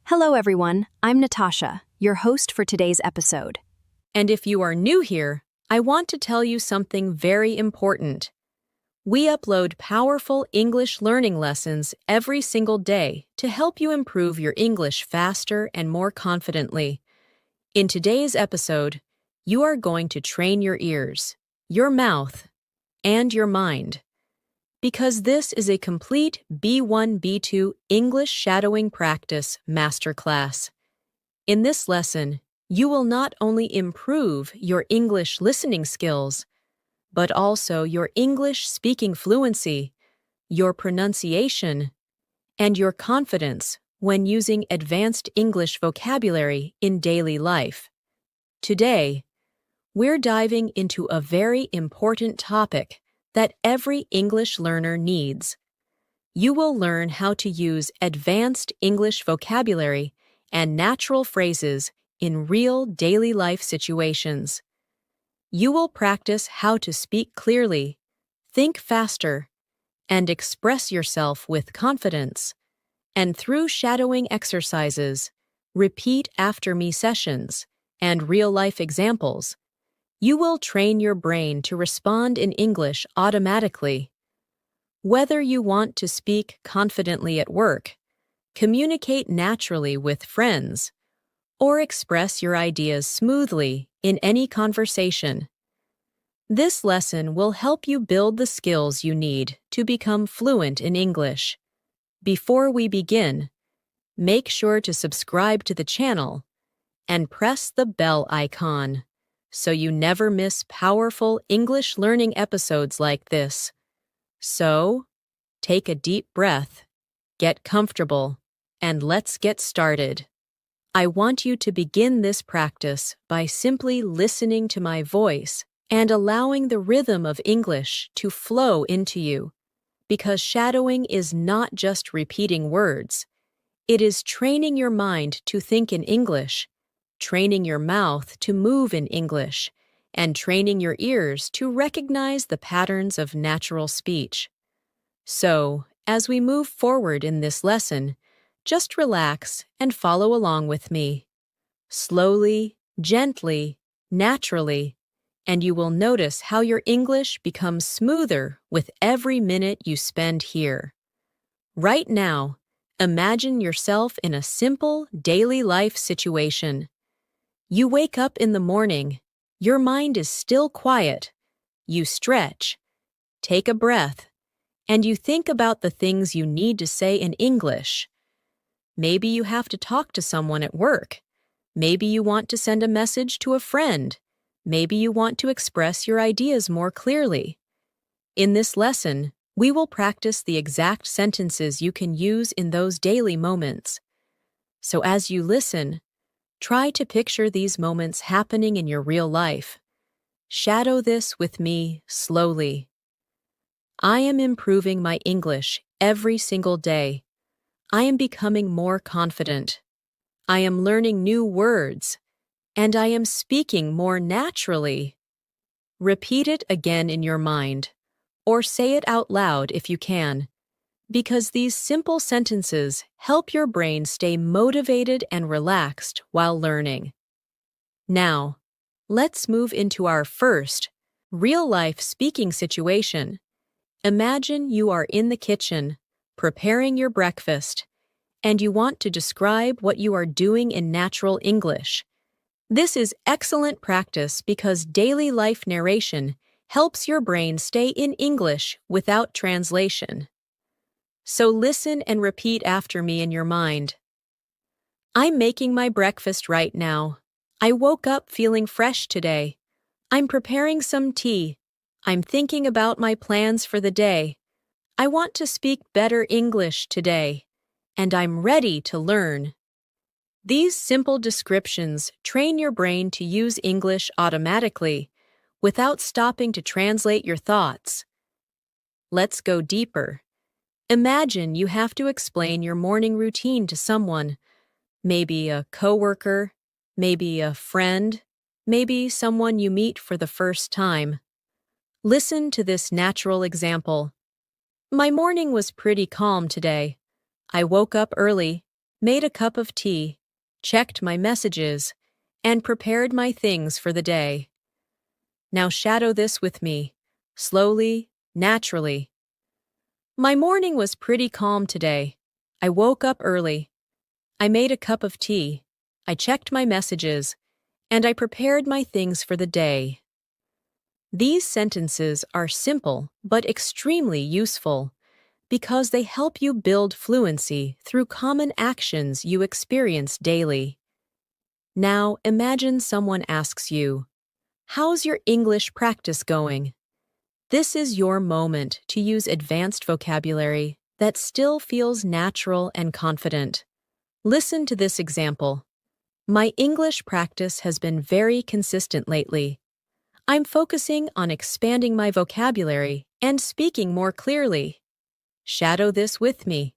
Hello, everyone. I'm Natasha, your host for today's episode. And if you are new here, I want to tell you something very important. We upload powerful English learning lessons every single day to help you improve your English faster and more confidently. In today's episode, you are going to train your ears, your mouth, and your mind. Because this is a complete B1-B2 English shadowing practice masterclass. In this lesson, you will not only improve your English listening skills, but also your English speaking fluency, your pronunciation, and your confidence when using advanced English vocabulary in daily life. Today, we're diving into a very important topic that every English learner needs. You will learn how to use advanced English vocabulary and natural phrases in real daily life situations. You will practice how to speak clearly, think faster, and express yourself with confidence. And through shadowing exercises, repeat after me sessions, and real-life examples, you will train your brain to respond in English automatically. Whether you want to speak confidently at work, communicate naturally with friends, or express your ideas smoothly in any conversation, this lesson will help you build the skills you need to become fluent in English. Before we begin, make sure to subscribe to the channel and press the bell icon so you never miss powerful English learning episodes like this. So, take a deep breath, get comfortable, and let's get started. I want you to begin this practice by simply listening to my voice and allowing the rhythm of English to flow into you, because shadowing is not just repeating words. It is training your mind to think in English, training your mouth to move in English, and training your ears to recognize the patterns of natural speech. So, as we move forward in this lesson, just relax and follow along with me. Slowly, gently, naturally, and you will notice how your English becomes smoother with every minute you spend here. Right now, imagine yourself in a simple daily life situation. You wake up in the morning, your mind is still quiet, you stretch, take a breath, and you think about the things you need to say in English. Maybe you have to talk to someone at work. Maybe you want to send a message to a friend. Maybe you want to express your ideas more clearly. In this lesson, we will practice the exact sentences you can use in those daily moments. So as you listen, try to picture these moments happening in your real life. Shadow this with me slowly. I am improving my English every single day. I am becoming more confident. I am learning new words, and I am speaking more naturally. Repeat it again in your mind, or say it out loud if you can, because these simple sentences help your brain stay motivated and relaxed while learning. Now, let's move into our first, real-life speaking situation. Imagine you are in the kitchen, preparing your breakfast, and you want to describe what you are doing in natural English. This is excellent practice because daily life narration helps your brain stay in English without translation. So listen and repeat after me in your mind. I'm making my breakfast right now. I woke up feeling fresh today. I'm preparing some tea. I'm thinking about my plans for the day. I want to speak better English today, and I'm ready to learn. These simple descriptions train your brain to use English automatically, without stopping to translate your thoughts. Let's go deeper. Imagine you have to explain your morning routine to someone, maybe a coworker, maybe a friend, maybe someone you meet for the first time. Listen to this natural example. My morning was pretty calm today. I woke up early, made a cup of tea, checked my messages, and prepared my things for the day. Now shadow this with me, slowly, naturally. My morning was pretty calm today. I woke up early. I made a cup of tea. I checked my messages, and I prepared my things for the day. These sentences are simple but extremely useful because they help you build fluency through common actions you experience daily. Now imagine someone asks you, "How's your English practice going?" This is your moment to use advanced vocabulary that still feels natural and confident. Listen to this example. My English practice has been very consistent lately. I'm focusing on expanding my vocabulary and speaking more clearly. Shadow this with me.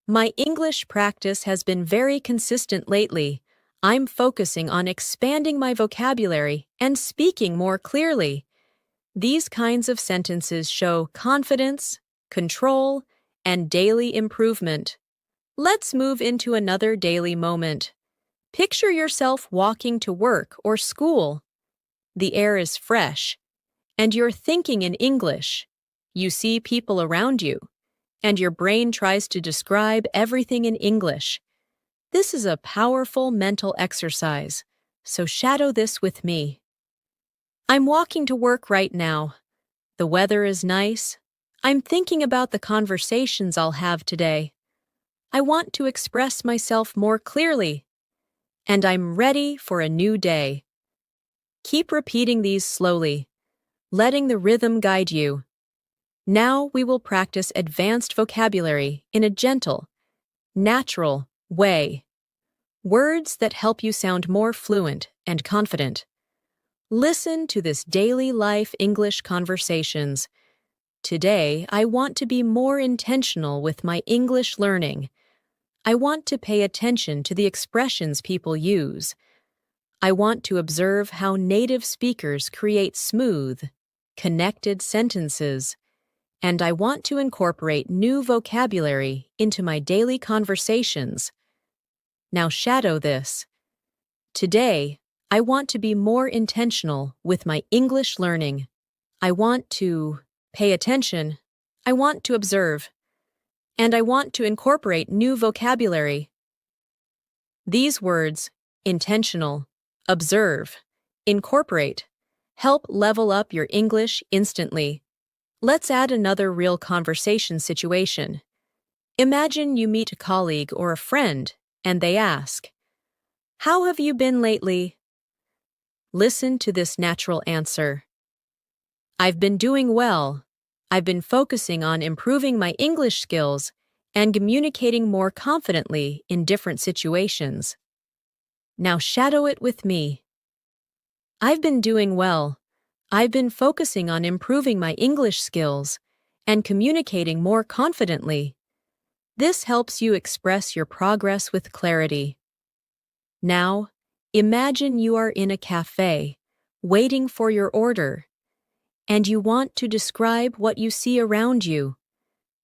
My English practice has been very consistent lately. I'm focusing on expanding my vocabulary and speaking more clearly. These kinds of sentences show confidence, control, and daily improvement. Let's move into another daily moment. Picture yourself walking to work or school. The air is fresh, and you're thinking in English. You see people around you, and your brain tries to describe everything in English. This is a powerful mental exercise, so shadow this with me. I'm walking to work right now. The weather is nice. I'm thinking about the conversations I'll have today. I want to express myself more clearly. And I'm ready for a new day. Keep repeating these slowly, letting the rhythm guide you. Now we will practice advanced vocabulary in a gentle, natural way. Words that help you sound more fluent and confident. Listen to this daily life English conversations. Today, I want to be more intentional with my English learning. I want to pay attention to the expressions people use. I want to observe how native speakers create smooth, connected sentences. And I want to incorporate new vocabulary into my daily conversations. Now shadow this. Today, I want to be more intentional with my English learning. I want to pay attention. I want to observe. And I want to incorporate new vocabulary. These words, intentional, observe, incorporate, help level up your English instantly. Let's add another real conversation situation. Imagine you meet a colleague or a friend, and they ask, "How have you been lately?" Listen to this natural answer. "I've been doing well. I've been focusing on improving my English skills and communicating more confidently in different situations." Now shadow it with me. I've been doing well. I've been focusing on improving my English skills and communicating more confidently. This helps you express your progress with clarity. Now, imagine you are in a cafe, waiting for your order, and you want to describe what you see around you.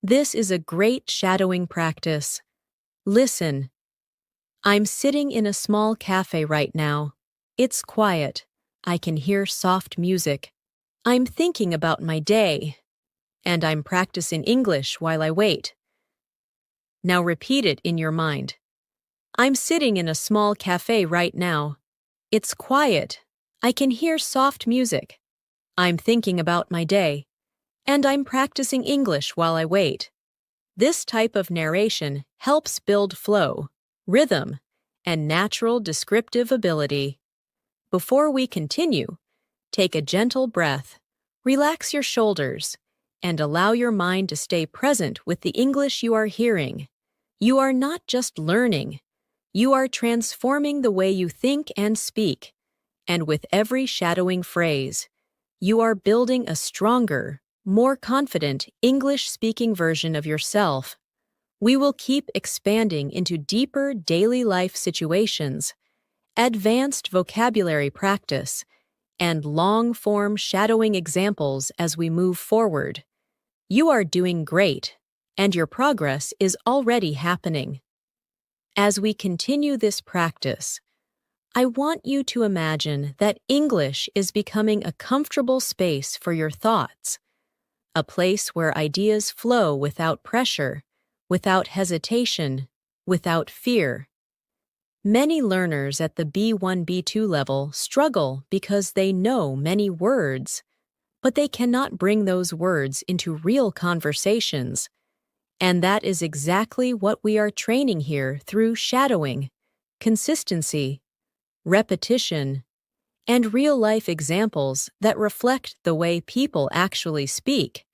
This is a great shadowing practice. Listen. I'm sitting in a small cafe right now. It's quiet. I can hear soft music. I'm thinking about my day. And I'm practicing English while I wait. Now repeat it in your mind. I'm sitting in a small cafe right now. It's quiet. I can hear soft music. I'm thinking about my day. And I'm practicing English while I wait. This type of narration helps build flow, rhythm, and natural descriptive ability. Before we continue, take a gentle breath, relax your shoulders, and allow your mind to stay present with the English you are hearing. You are not just learning. You are transforming the way you think and speak. And with every shadowing phrase, you are building a stronger, more confident English-speaking version of yourself. We will keep expanding into deeper daily life situations, advanced vocabulary practice, and long-form shadowing examples as we move forward. You are doing great, and your progress is already happening. As we continue this practice, I want you to imagine that English is becoming a comfortable space for your thoughts, a place where ideas flow without pressure, without hesitation, without fear. Many learners at the B1-B2 level struggle because they know many words, but they cannot bring those words into real conversations. And that is exactly what we are training here through shadowing, consistency, repetition, and real-life examples that reflect the way people actually speak.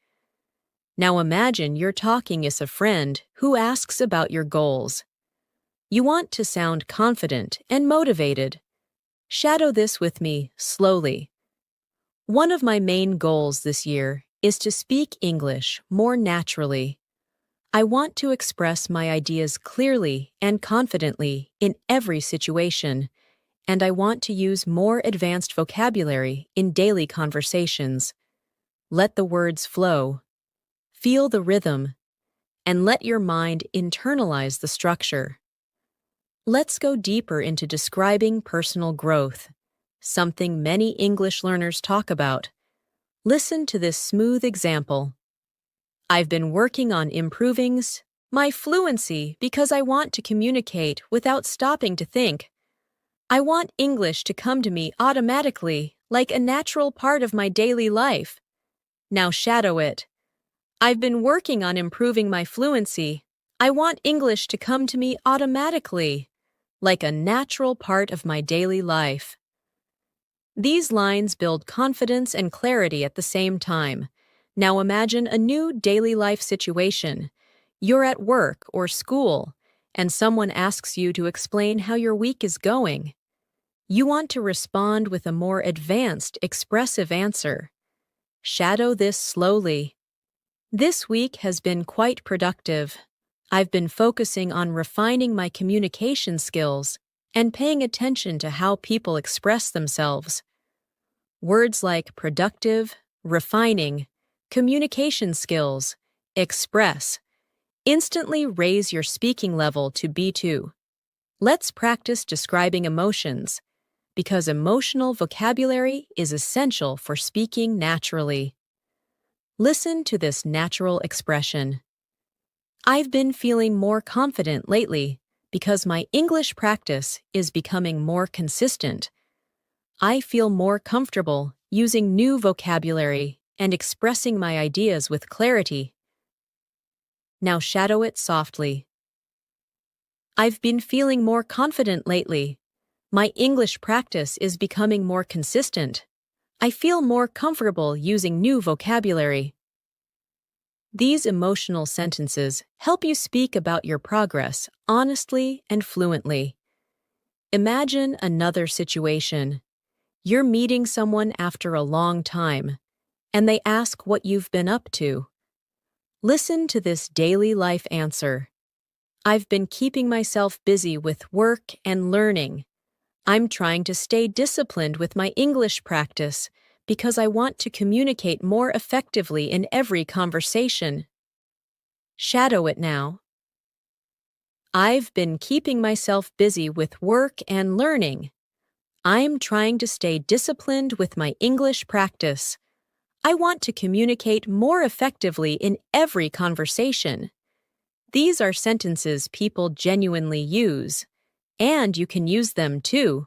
Now imagine you're talking as a friend who asks about your goals. You want to sound confident and motivated. Shadow this with me slowly. One of my main goals this year is to speak English more naturally. I want to express my ideas clearly and confidently in every situation, and I want to use more advanced vocabulary in daily conversations. Let the words flow. Feel the rhythm, and let your mind internalize the structure. Let's go deeper into describing personal growth, something many English learners talk about. Listen to this smooth example. I've been working on improving my fluency because I want to communicate without stopping to think. I want English to come to me automatically, like a natural part of my daily life. Now shadow it. I've been working on improving my fluency. I want English to come to me automatically, like a natural part of my daily life. These lines build confidence and clarity at the same time. Now imagine a new daily life situation. You're at work or school, and someone asks you to explain how your week is going. You want to respond with a more advanced, expressive answer. Shadow this slowly. This week has been quite productive. I've been focusing on refining my communication skills and paying attention to how people express themselves. Words like productive, refining, communication skills, express, instantly raise your speaking level to B2. Let's practice describing emotions, because emotional vocabulary is essential for speaking naturally. Listen to this natural expression. I've been feeling more confident lately because my English practice is becoming more consistent. I feel more comfortable using new vocabulary and expressing my ideas with clarity. Now shadow it softly. I've been feeling more confident lately. My English practice is becoming more consistent. I feel more comfortable using new vocabulary. These emotional sentences help you speak about your progress honestly and fluently. Imagine another situation. You're meeting someone after a long time, and they ask what you've been up to. Listen to this daily life answer. I've been keeping myself busy with work and learning. I'm trying to stay disciplined with my English practice because I want to communicate more effectively in every conversation. Shadow it now. I've been keeping myself busy with work and learning. I'm trying to stay disciplined with my English practice. I want to communicate more effectively in every conversation. These are sentences people genuinely use, and you can use them too.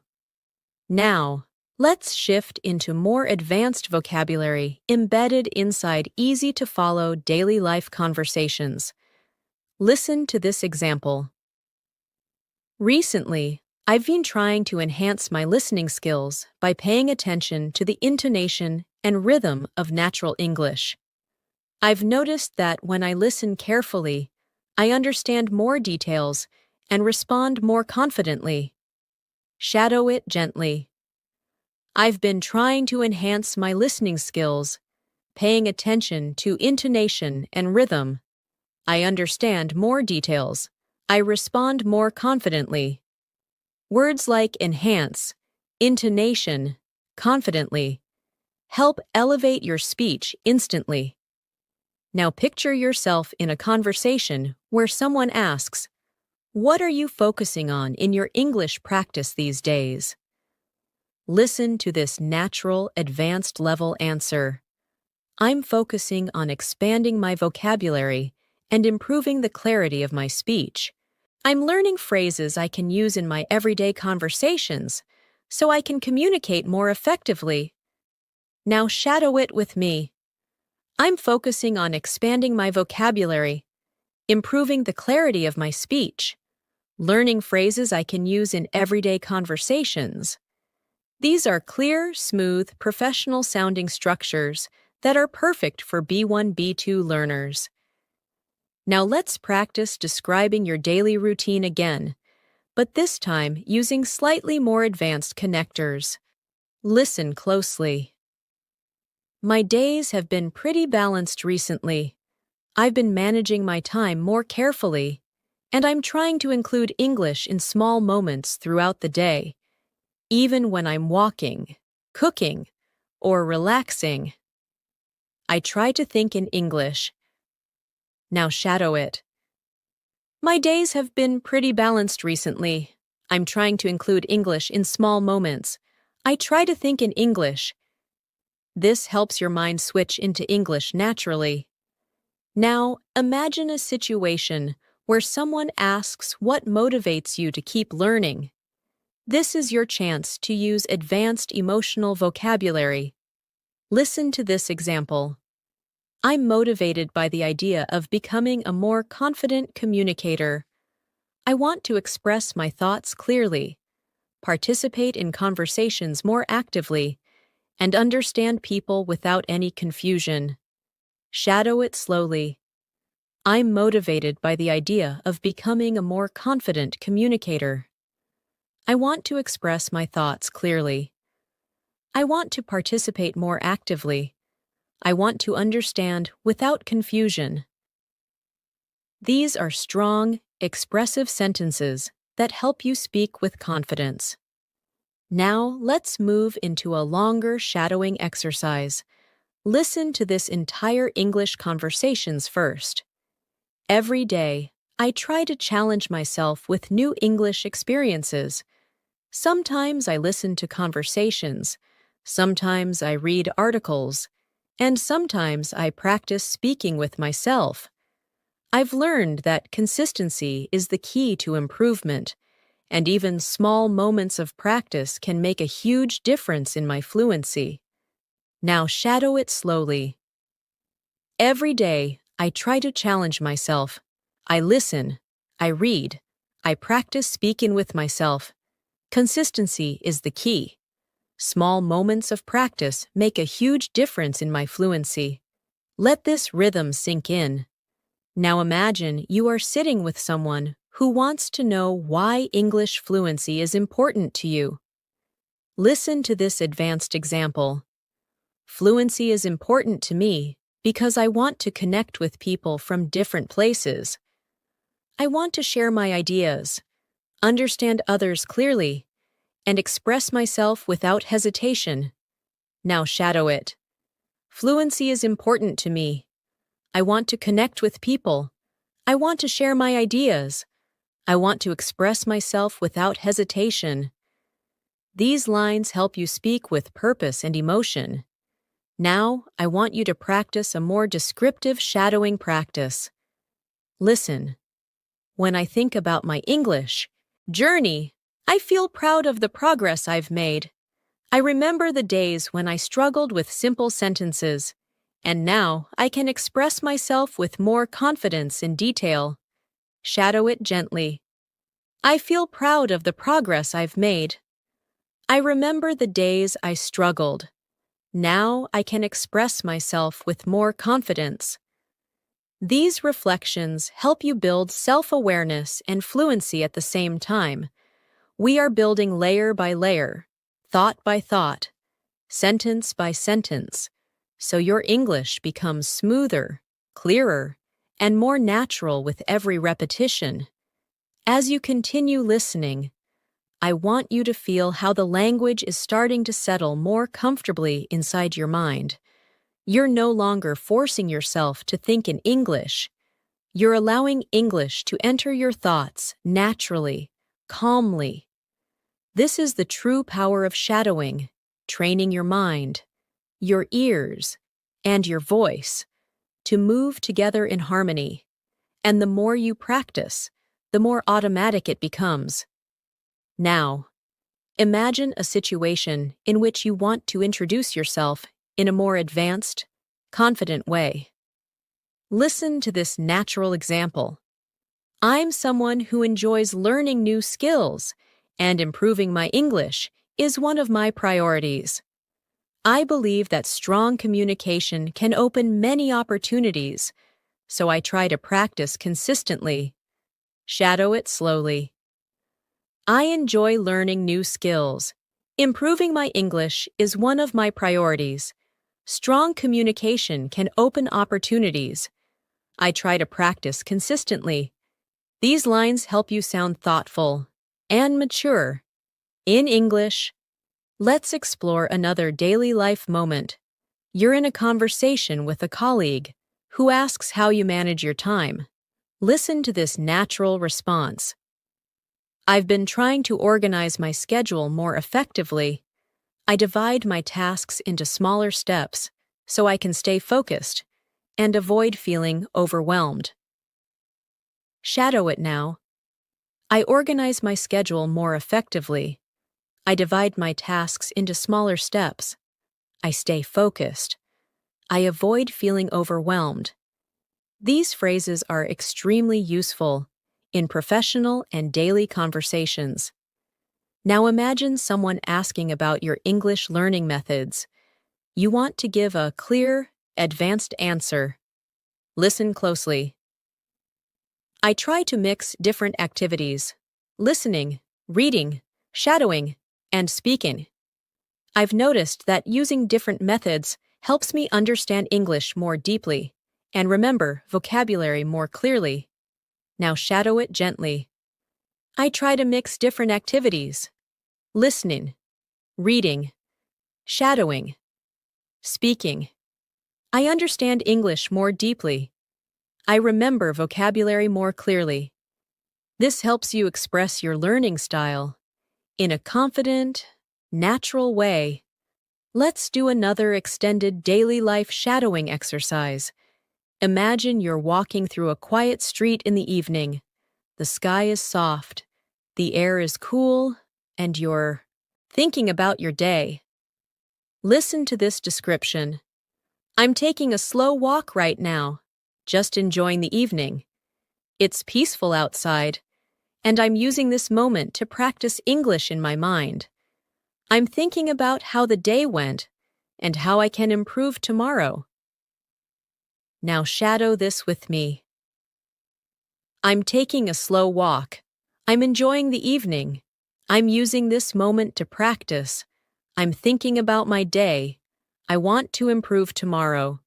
Now, let's shift into more advanced vocabulary embedded inside easy-to-follow daily life conversations. Listen to this example. Recently, I've been trying to enhance my listening skills by paying attention to the intonation and rhythm of natural English. I've noticed that when I listen carefully, I understand more details and respond more confidently. Shadow it gently. I've been trying to enhance my listening skills, paying attention to intonation and rhythm. I understand more details. I respond more confidently. Words like enhance, intonation, confidently help elevate your speech instantly. Now picture yourself in a conversation where someone asks, What are you focusing on in your English practice these days? Listen to this natural, advanced level answer. I'm focusing on expanding my vocabulary and improving the clarity of my speech. I'm learning phrases I can use in my everyday conversations so I can communicate more effectively. Now shadow it with me. I'm focusing on expanding my vocabulary, improving the clarity of my speech, learning phrases I can use in everyday conversations. These are clear, smooth, professional-sounding structures that are perfect for B1, B2 learners. Now let's practice describing your daily routine again, but this time using slightly more advanced connectors. Listen closely. My days have been pretty balanced recently. I've been managing my time more carefully, and I'm trying to include English in small moments throughout the day, even when I'm walking, cooking, or relaxing. I try to think in English. Now shadow it. My days have been pretty balanced recently. I'm trying to include English in small moments. I try to think in English. This helps your mind switch into English naturally. Now, imagine a situation where someone asks what motivates you to keep learning. This is your chance to use advanced emotional vocabulary. Listen to this example. I'm motivated by the idea of becoming a more confident communicator. I want to express my thoughts clearly, participate in conversations more actively, and understand people without any confusion. Shadow it slowly. I'm motivated by the idea of becoming a more confident communicator. I want to express my thoughts clearly. I want to participate more actively. I want to understand without confusion. These are strong, expressive sentences that help you speak with confidence. Now, let's move into a longer shadowing exercise. Listen to this entire English conversations first. Every day, I try to challenge myself with new English experiences. Sometimes I listen to conversations, sometimes I read articles, and sometimes I practice speaking with myself. I've learned that consistency is the key to improvement, and even small moments of practice can make a huge difference in my fluency. Now shadow it slowly. Every day, I try to challenge myself. I listen, I read, I practice speaking with myself. Consistency is the key. Small moments of practice make a huge difference in my fluency. Let this rhythm sink in. Now imagine you are sitting with someone who wants to know why English fluency is important to you. Listen to this advanced example. Fluency is important to me because I want to connect with people from different places. I want to share my ideas, understand others clearly, and express myself without hesitation. Now shadow it. Fluency is important to me. I want to connect with people. I want to share my ideas. I want to express myself without hesitation. These lines help you speak with purpose and emotion. Now, I want you to practice a more descriptive shadowing practice. Listen. When I think about my English journey, I feel proud of the progress I've made. I remember the days when I struggled with simple sentences, and now I can express myself with more confidence and detail. Shadow it gently. I feel proud of the progress I've made. I remember the days I struggled. Now I can express myself with more confidence. These reflections help you build self-awareness and fluency at the same time. We are building layer by layer, thought by thought, sentence by sentence, so your English becomes smoother, clearer, and more natural with every repetition. As you continue listening, I want you to feel how the language is starting to settle more comfortably inside your mind. You're no longer forcing yourself to think in English. You're allowing English to enter your thoughts naturally, calmly. This is the true power of shadowing, training your mind, your ears, and your voice to move together in harmony. And the more you practice, the more automatic it becomes. Now, imagine a situation in which you want to introduce yourself in a more advanced, confident way. Listen to this natural example. I'm someone who enjoys learning new skills, and improving my English is one of my priorities. I believe that strong communication can open many opportunities, so I try to practice consistently. Shadow it slowly. I enjoy learning new skills. Improving my English is one of my priorities. Strong communication can open opportunities. I try to practice consistently. These lines help you sound thoughtful and mature. In English, let's explore another daily life moment. You're in a conversation with a colleague who asks how you manage your time. Listen to this natural response. I've been trying to organize my schedule more effectively. I divide my tasks into smaller steps so I can stay focused and avoid feeling overwhelmed. Shadow it now. I organize my schedule more effectively. I divide my tasks into smaller steps. I stay focused. I avoid feeling overwhelmed. These phrases are extremely useful in professional and daily conversations. Now imagine someone asking about your English learning methods. You want to give a clear, advanced answer. Listen closely. I try to mix different activities: listening, reading, shadowing, and speaking. I've noticed that using different methods helps me understand English more deeply and remember vocabulary more clearly. Now shadow it gently. I try to mix different activities: listening, reading, shadowing, speaking. I understand English more deeply. I remember vocabulary more clearly. This helps you express your learning style in a confident, natural way. Let's do another extended daily life shadowing exercise. Imagine you're walking through a quiet street in the evening. The sky is soft, the air is cool, and you're thinking about your day. Listen to this description. I'm taking a slow walk right now, just enjoying the evening. It's peaceful outside, and I'm using this moment to practice English in my mind. I'm thinking about how the day went and how I can improve tomorrow. Now shadow this with me. I'm taking a slow walk. I'm enjoying the evening. I'm using this moment to practice. I'm thinking about my day. I want to improve tomorrow.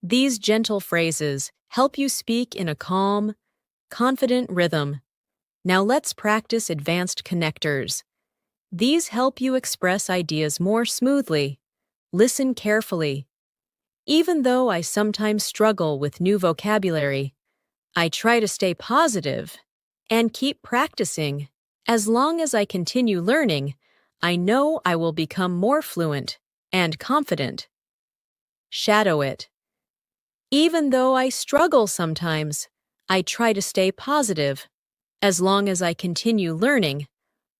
These gentle phrases help you speak in a calm, confident rhythm. Now let's practice advanced connectors. These help you express ideas more smoothly. Listen carefully. Even though I sometimes struggle with new vocabulary, I try to stay positive and keep practicing. As long as I continue learning, I know I will become more fluent and confident. Shadow it. Even though I struggle sometimes, I try to stay positive. As long as I continue learning,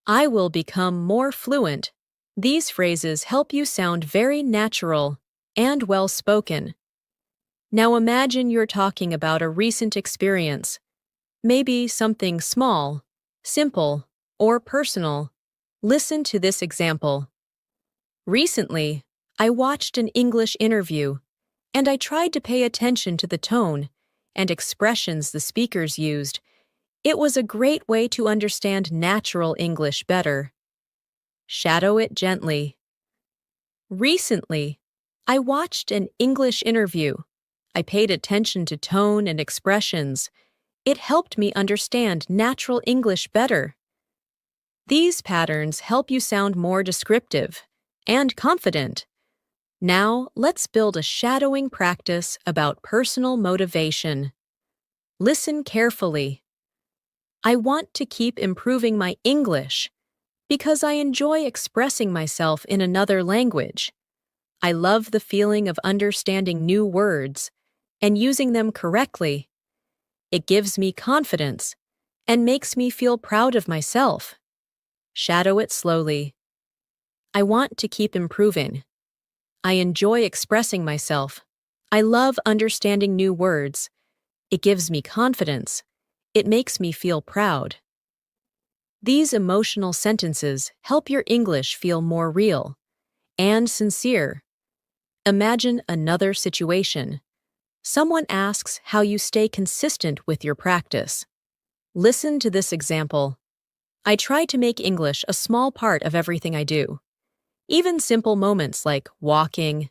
I will become more fluent. These phrases help you sound very natural and well-spoken. Now imagine you're talking about a recent experience, maybe something small, simple, or personal. Listen to this example. Recently, I watched an English interview, and I tried to pay attention to the tone and expressions the speakers used. It was a great way to understand natural English better. Shadow it gently. Recently, I watched an English interview. I paid attention to tone and expressions. It helped me understand natural English better. These patterns help you sound more descriptive and confident. Now, let's build a shadowing practice about personal motivation. Listen carefully. I want to keep improving my English because I enjoy expressing myself in another language. I love the feeling of understanding new words and using them correctly. It gives me confidence and makes me feel proud of myself. Shadow it slowly. I want to keep improving. I enjoy expressing myself. I love understanding new words. It gives me confidence. It makes me feel proud. These emotional sentences help your English feel more real and sincere. Imagine another situation. Someone asks how you stay consistent with your practice. Listen to this example. I try to make English a small part of everything I do. Even simple moments like walking,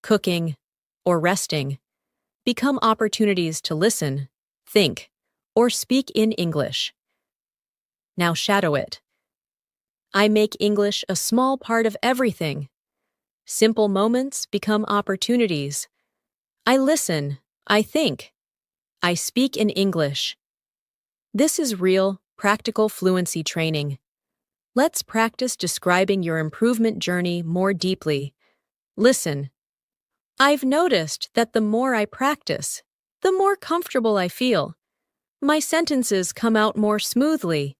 cooking, or resting become opportunities to listen, think, or speak in English. Now shadow it. I make English a small part of everything. Simple moments become opportunities. I listen, I think, I speak in English. This is real, practical fluency training. Let's practice describing your improvement journey more deeply. Listen. I've noticed that the more I practice, the more comfortable I feel. My sentences come out more smoothly.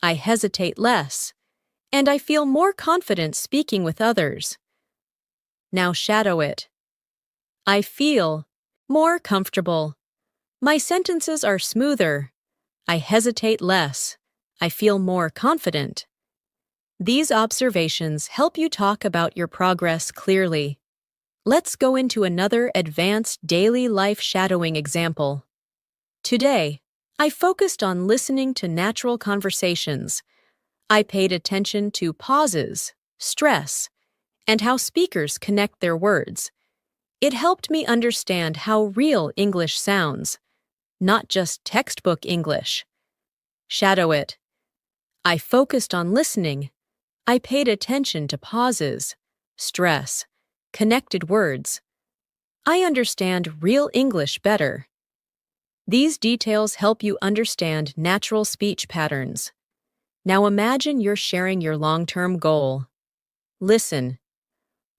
I hesitate less, and I feel more confident speaking with others. Now shadow it. I feel more comfortable. My sentences are smoother. I hesitate less. I feel more confident. These observations help you talk about your progress clearly. Let's go into another advanced daily life shadowing example. Today, I focused on listening to natural conversations. I paid attention to pauses, stress, and how speakers connect their words. It helped me understand how real English sounds, not just textbook English. Shadow it. I focused on listening. I paid attention to pauses, stress, connected words. I understand real English better. These details help you understand natural speech patterns. Now imagine you're sharing your long-term goal. Listen.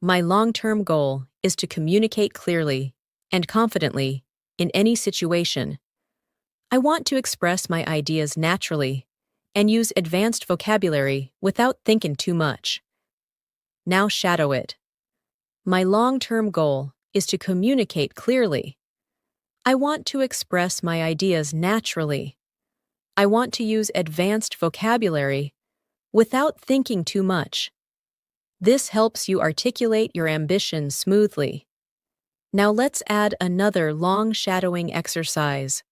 My long-term goal is to communicate clearly and confidently in any situation. I want to express my ideas naturally and use advanced vocabulary without thinking too much. Now shadow it. My long-term goal is to communicate clearly. I want to express my ideas naturally. I want to use advanced vocabulary without thinking too much. This helps you articulate your ambition smoothly. Now let's add another long shadowing exercise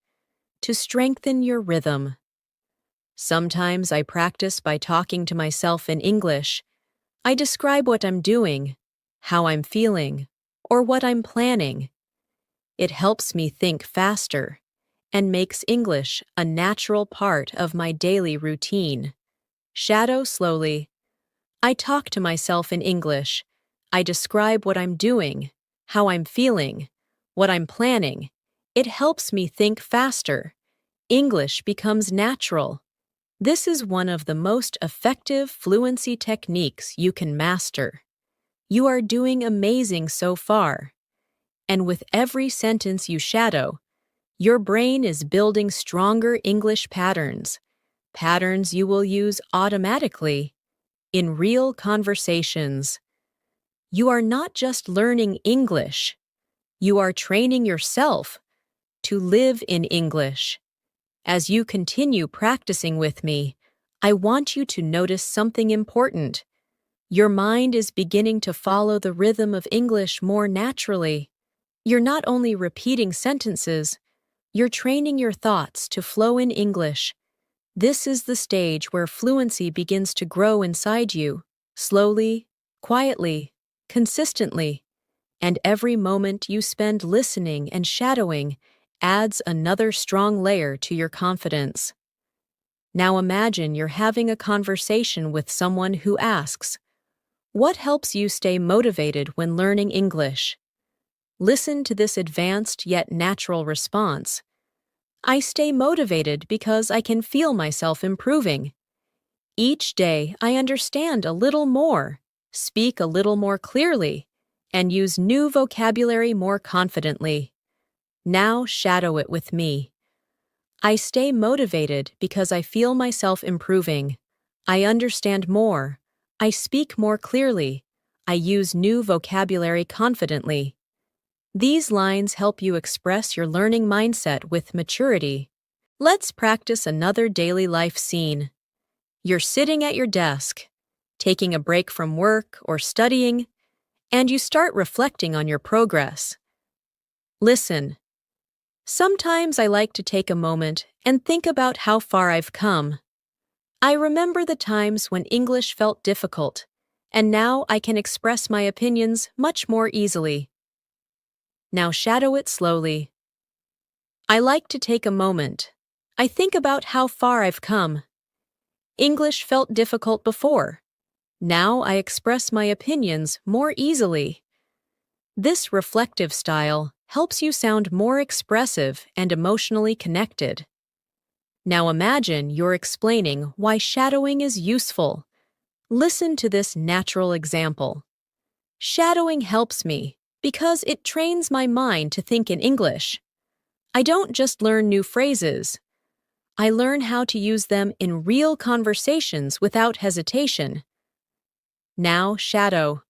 to strengthen your rhythm. Sometimes I practice by talking to myself in English. I describe what I'm doing, how I'm feeling, or what I'm planning. It helps me think faster and makes English a natural part of my daily routine. Shadow slowly. I talk to myself in English. I describe what I'm doing, how I'm feeling, what I'm planning. It helps me think faster. English becomes natural. This is one of the most effective fluency techniques you can master. You are doing amazing so far. And with every sentence you shadow, your brain is building stronger English patterns, patterns you will use automatically in real conversations. You are not just learning English, you are training yourself to live in English. As you continue practicing with me, I want you to notice something important. Your mind is beginning to follow the rhythm of English more naturally. You're not only repeating sentences, you're training your thoughts to flow in English. This is the stage where fluency begins to grow inside you, slowly, quietly, consistently. And every moment you spend listening and shadowing adds another strong layer to your confidence. Now imagine you're having a conversation with someone who asks, "What helps you stay motivated when learning English?" Listen to this advanced yet natural response. I stay motivated because I can feel myself improving. Each day, I understand a little more, speak a little more clearly, and use new vocabulary more confidently. Now shadow it with me. I stay motivated because I feel myself improving. I understand more. I speak more clearly. I use new vocabulary confidently. These lines help you express your learning mindset with maturity. Let's practice another daily life scene. You're sitting at your desk, taking a break from work or studying, and you start reflecting on your progress. Listen. Sometimes I like to take a moment and think about how far I've come. I remember the times when English felt difficult, and now I can express my opinions much more easily. Now shadow it slowly. I like to take a moment. I think about how far I've come. English felt difficult before. Now I express my opinions more easily. This reflective style helps you sound more expressive and emotionally connected. Now imagine you're explaining why shadowing is useful. Listen to this natural example. Shadowing helps me because it trains my mind to think in English. I don't just learn new phrases. I learn how to use them in real conversations without hesitation. Now shadow.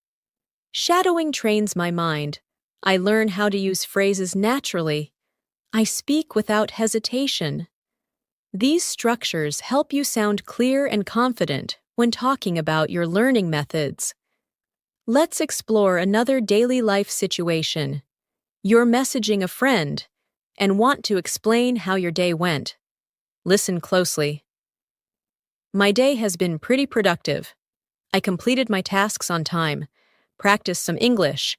Shadowing trains my mind. I learn how to use phrases naturally. I speak without hesitation. These structures help you sound clear and confident when talking about your learning methods. Let's explore another daily life situation. You're messaging a friend and want to explain how your day went. Listen closely. My day has been pretty productive. I completed my tasks on time, practiced some English,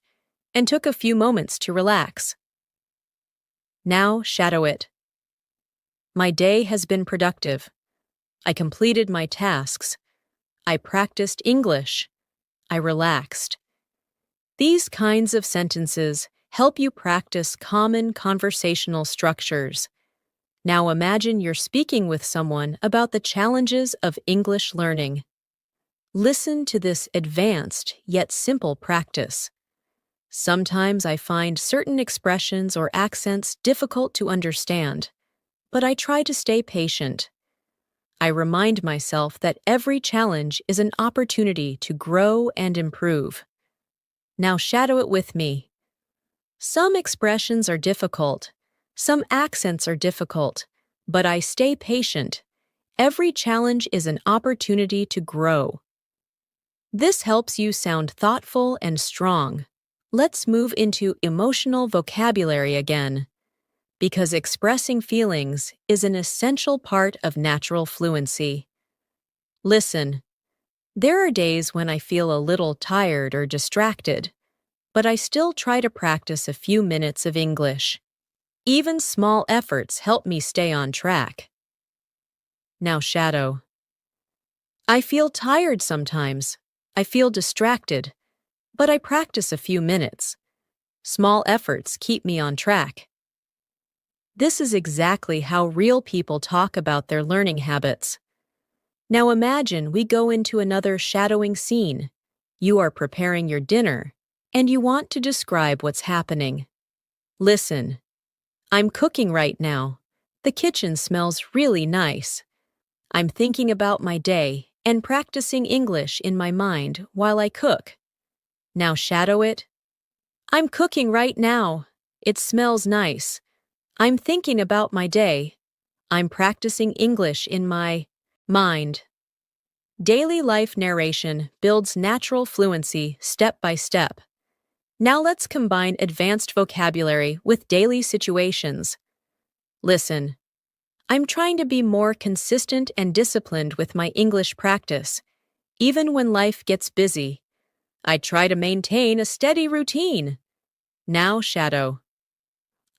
and took a few moments to relax. Now shadow it. My day has been productive. I completed my tasks. I practiced English. I relaxed. These kinds of sentences help you practice common conversational structures. Now imagine you're speaking with someone about the challenges of English learning. Listen to this advanced yet simple practice. Sometimes I find certain expressions or accents difficult to understand, but I try to stay patient. I remind myself that every challenge is an opportunity to grow and improve. Now shadow it with me. Some expressions are difficult. Some accents are difficult, but I stay patient. Every challenge is an opportunity to grow. This helps you sound thoughtful and strong. Let's move into emotional vocabulary again, because expressing feelings is an essential part of natural fluency. Listen. There are days when I feel a little tired or distracted, but I still try to practice a few minutes of English. Even small efforts help me stay on track. Now shadow. I feel tired sometimes. I feel distracted, but I practice a few minutes. Small efforts keep me on track. This is exactly how real people talk about their learning habits. Now imagine we go into another shadowing scene. You are preparing your dinner, and you want to describe what's happening. Listen. I'm cooking right now. The kitchen smells really nice. I'm thinking about my day and practicing English in my mind while I cook. Now shadow it. I'm cooking right now. It smells nice. I'm thinking about my day. I'm practicing English in my mind. Daily life narration builds natural fluency step by step. Now let's combine advanced vocabulary with daily situations. Listen. I'm trying to be more consistent and disciplined with my English practice. Even when life gets busy, I try to maintain a steady routine. Now shadow.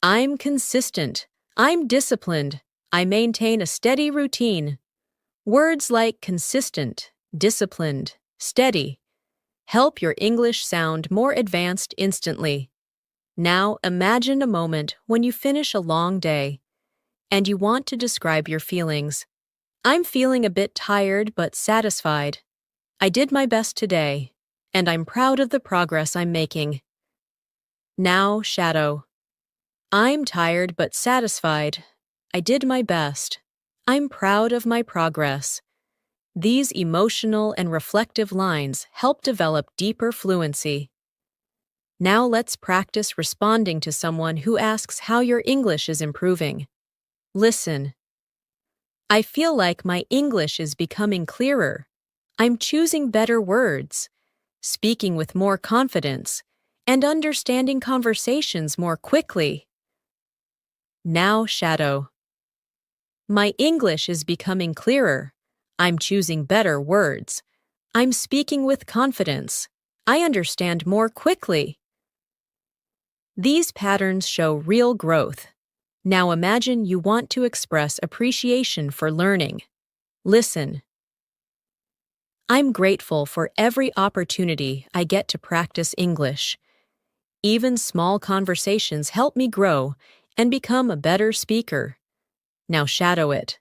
I'm consistent. I'm disciplined. I maintain a steady routine. Words like consistent, disciplined, steady help your English sound more advanced instantly. Now imagine a moment when you finish a long day. and you want to describe your feelings. I'm feeling a bit tired but satisfied. I did my best today, and I'm proud of the progress I'm making. Now, shadow. I'm tired but satisfied. I did my best. I'm proud of my progress. These emotional and reflective lines help develop deeper fluency. Now let's practice responding to someone who asks how your English is improving. Listen. I feel like my English is becoming clearer. I'm choosing better words, speaking with more confidence, and understanding conversations more quickly. Now, shadow. My English is becoming clearer. I'm choosing better words. I'm speaking with confidence. I understand more quickly. These patterns show real growth. Now imagine you want to express appreciation for learning. Listen. I'm grateful for every opportunity I get to practice English. Even small conversations help me grow and become a better speaker. Now shadow it.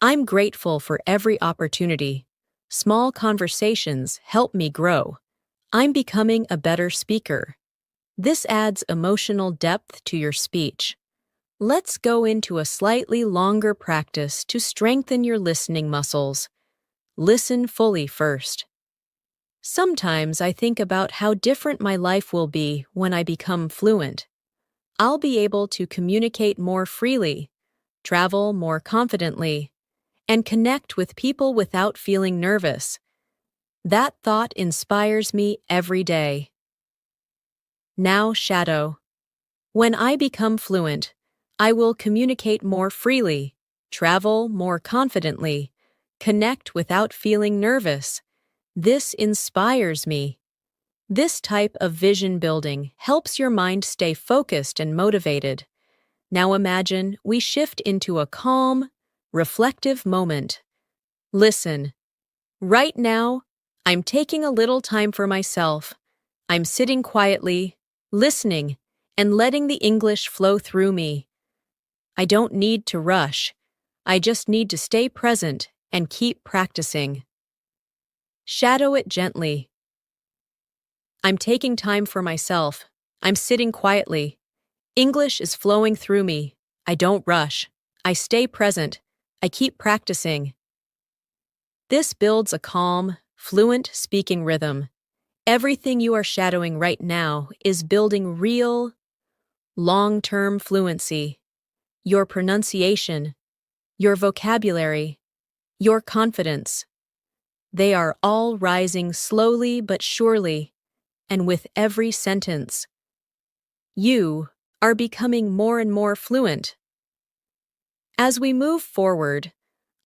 I'm grateful for every opportunity. Small conversations help me grow. I'm becoming a better speaker. This adds emotional depth to your speech. Let's go into a slightly longer practice to strengthen your listening muscles. Listen fully first. Sometimes I think about how different my life will be when I become fluent. I'll be able to communicate more freely, travel more confidently, and connect with people without feeling nervous. That thought inspires me every day. Now, shadow. When I become fluent, I will communicate more freely, travel more confidently, connect without feeling nervous. This inspires me. This type of vision building helps your mind stay focused and motivated. Now imagine we shift into a calm, reflective moment. Listen. Right now, I'm taking a little time for myself. I'm sitting quietly, listening, and letting the English flow through me. I don't need to rush. I just need to stay present and keep practicing. Shadow it gently. I'm taking time for myself. I'm sitting quietly. English is flowing through me. I don't rush. I stay present. I keep practicing. This builds a calm, fluent speaking rhythm. Everything you are shadowing right now is building real, long-term fluency. Your pronunciation, your vocabulary, your confidence. They are all rising slowly but surely, and with every sentence. You are becoming more and more fluent. As we move forward,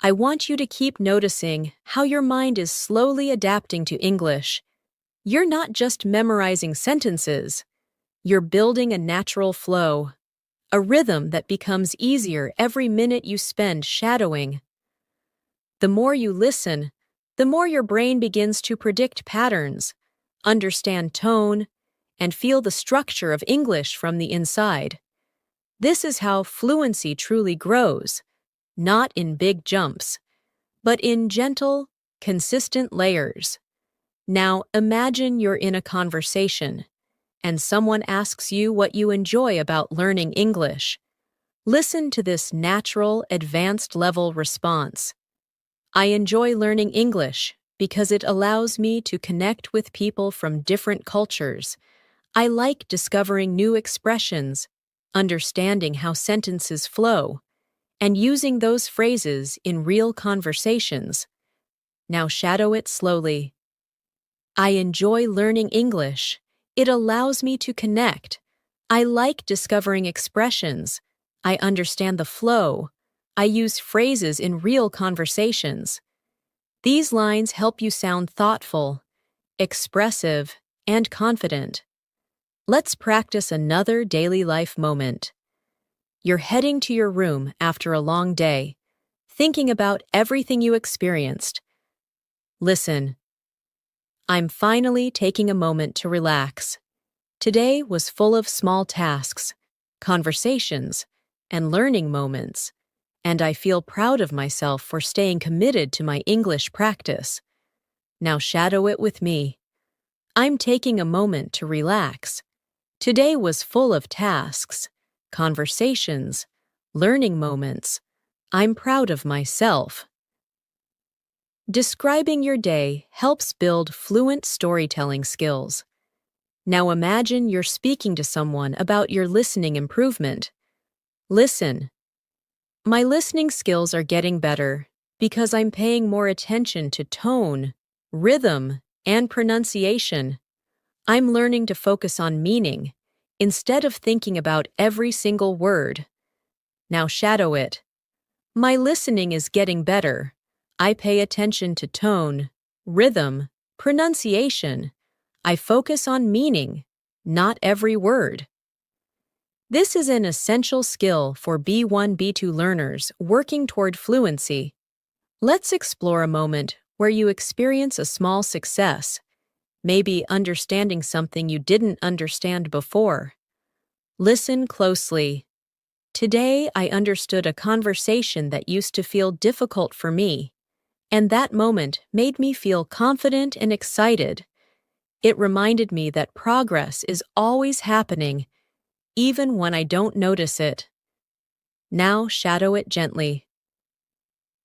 I want you to keep noticing how your mind is slowly adapting to English. You're not just memorizing sentences, you're building a natural flow, a rhythm that becomes easier every minute you spend shadowing. The more you listen, the more your brain begins to predict patterns, understand tone, and feel the structure of English from the inside. This is how fluency truly grows, not in big jumps, but in gentle, consistent layers. Now imagine you're in a conversation, and someone asks you what you enjoy about learning English. Listen to this natural, advanced-level response. I enjoy learning English because it allows me to connect with people from different cultures. I like discovering new expressions, understanding how sentences flow, and using those phrases in real conversations. Now shadow it slowly. I enjoy learning English. It allows me to connect. I like discovering expressions. I understand the flow. I use phrases in real conversations. These lines help you sound thoughtful, expressive, and confident. Let's practice another daily life moment. You're heading to your room after a long day, thinking about everything you experienced. Listen. I'm finally taking a moment to relax. Today was full of small tasks, conversations, and learning moments, and I feel proud of myself for staying committed to my English practice. Now shadow it with me. I'm taking a moment to relax. Today was full of tasks, conversations, learning moments. I'm proud of myself. Describing your day helps build fluent storytelling skills. Now imagine you're speaking to someone about your listening improvement. Listen. My listening skills are getting better because I'm paying more attention to tone, rhythm, and pronunciation. I'm learning to focus on meaning instead of thinking about every single word. Now shadow it. My listening is getting better. I pay attention to tone, rhythm, pronunciation. I focus on meaning, not every word. This is an essential skill for B1, B2 learners working toward fluency. Let's explore a moment where you experience a small success, maybe understanding something you didn't understand before. Listen closely. Today, I understood a conversation that used to feel difficult for me, and that moment made me feel confident and excited. It reminded me that progress is always happening, even when I don't notice it. Now shadow it gently.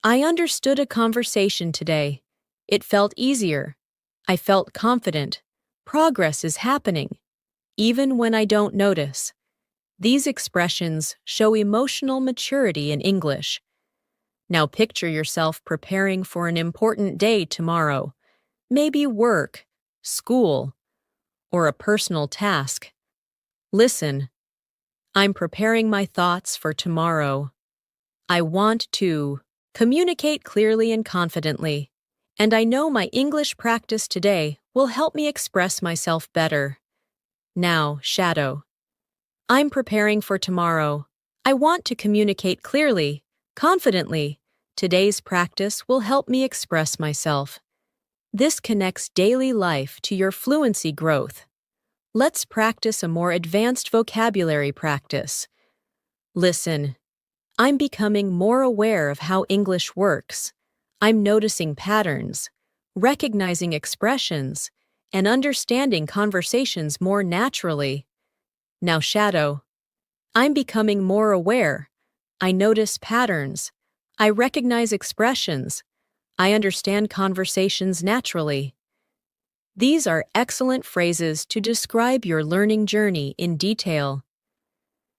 I understood a conversation today. It felt easier. I felt confident. Progress is happening, even when I don't notice. These expressions show emotional maturity in English. Now picture yourself preparing for an important day tomorrow, maybe work, school, or a personal task. Listen. I'm preparing my thoughts for tomorrow. I want to communicate clearly and confidently, and I know my English practice today will help me express myself better. Now, shadow. I'm preparing for tomorrow. I want to communicate clearly, confidently. Today's practice will help me express myself. This connects daily life to your fluency growth. Let's practice a more advanced vocabulary practice. Listen. I'm becoming more aware of how English works. I'm noticing patterns, recognizing expressions, and understanding conversations more naturally. Now shadow. I'm becoming more aware. I notice patterns. I recognize expressions. I understand conversations naturally. These are excellent phrases to describe your learning journey in detail.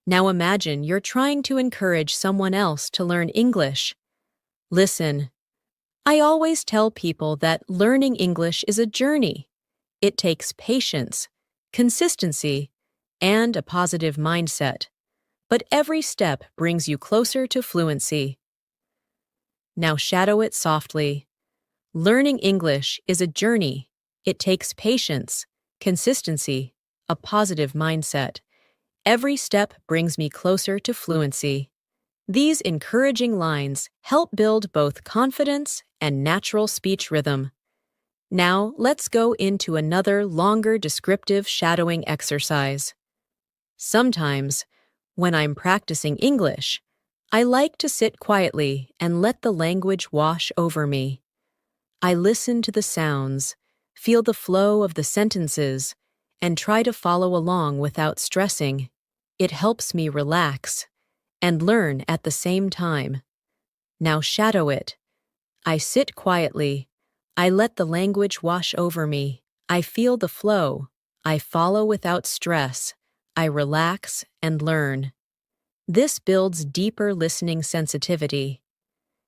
Now imagine you're trying to encourage someone else to learn English. Listen. I always tell people that learning English is a journey. It takes patience, consistency, and a positive mindset. But every step brings you closer to fluency. Now shadow it softly. Learning English is a journey. It takes patience, consistency, a positive mindset. Every step brings me closer to fluency. These encouraging lines help build both confidence and natural speech rhythm. Now, let's go into another longer descriptive shadowing exercise. Sometimes, when I'm practicing English, I like to sit quietly and let the language wash over me. I listen to the sounds, feel the flow of the sentences, and try to follow along without stressing. It helps me relax and learn at the same time. Now shadow it. I sit quietly. I let the language wash over me. I feel the flow. I follow without stress. I relax and learn. This builds deeper listening sensitivity.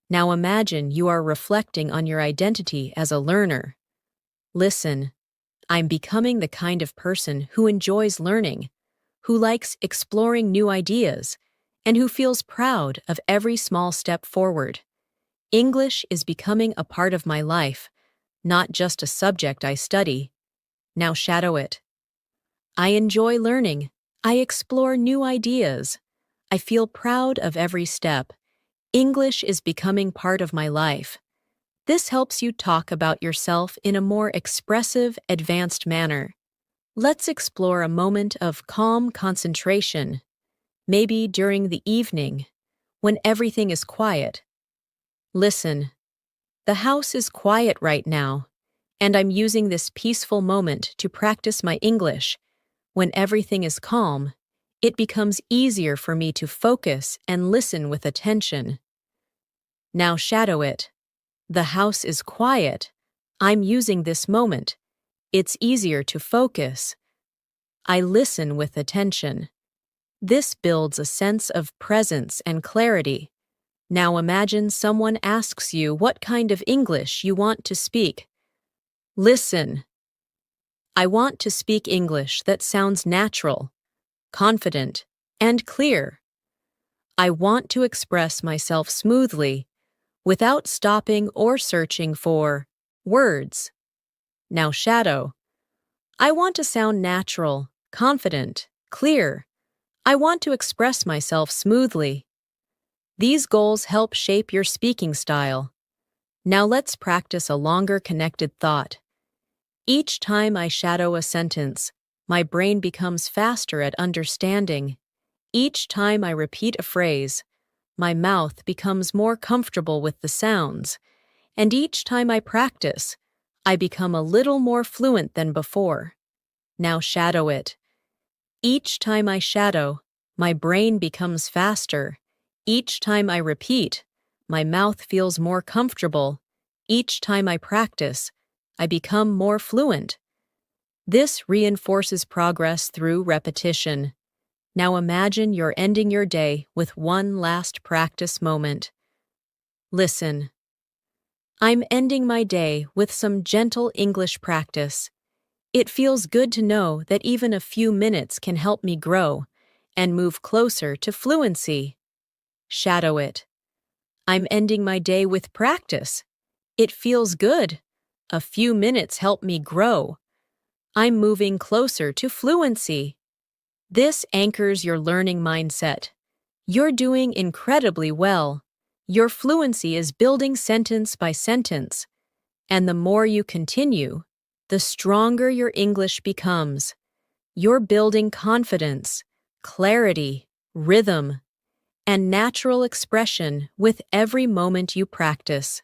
Now imagine you are reflecting on your identity as a learner. Listen. I'm becoming the kind of person who enjoys learning, who likes exploring new ideas, and who feels proud of every small step forward. English is becoming a part of my life, not just a subject I study. Now shadow it. I enjoy learning. I explore new ideas. I feel proud of every step. English is becoming part of my life. This helps you talk about yourself in a more expressive, advanced manner. Let's explore a moment of calm concentration. maybe during the evening, when everything is quiet. Listen, the house is quiet right now, and I'm using this peaceful moment to practice my English. When everything is calm, it becomes easier for me to focus and listen with attention. Now shadow it. The house is quiet. I'm using this moment. It's easier to focus. I listen with attention. This builds a sense of presence and clarity. Now imagine someone asks you what kind of English you want to speak. Listen. I want to speak English that sounds natural, confident, and clear. I want to express myself smoothly, without stopping or searching for words. Now shadow. I want to sound natural, confident, clear. I want to express myself smoothly. These goals help shape your speaking style. Now let's practice a longer connected thought. Each time I shadow a sentence, my brain becomes faster at understanding. Each time I repeat a phrase, my mouth becomes more comfortable with the sounds. And each time I practice, I become a little more fluent than before. Now shadow it. Each time I shadow, my brain becomes faster. Each time I repeat, my mouth feels more comfortable. Each time I practice, I become more fluent. This reinforces progress through repetition. Now imagine you're ending your day with one last practice moment. Listen. I'm ending my day with some gentle English practice. It feels good to know that even a few minutes can help me grow and move closer to fluency. Shadow it. I'm ending my day with practice. It feels good. A few minutes help me grow. I'm moving closer to fluency. This anchors your learning mindset. You're doing incredibly well. Your fluency is building sentence by sentence. And the more you continue, the stronger your English becomes. You're building confidence, clarity, rhythm, and natural expression with every moment you practice.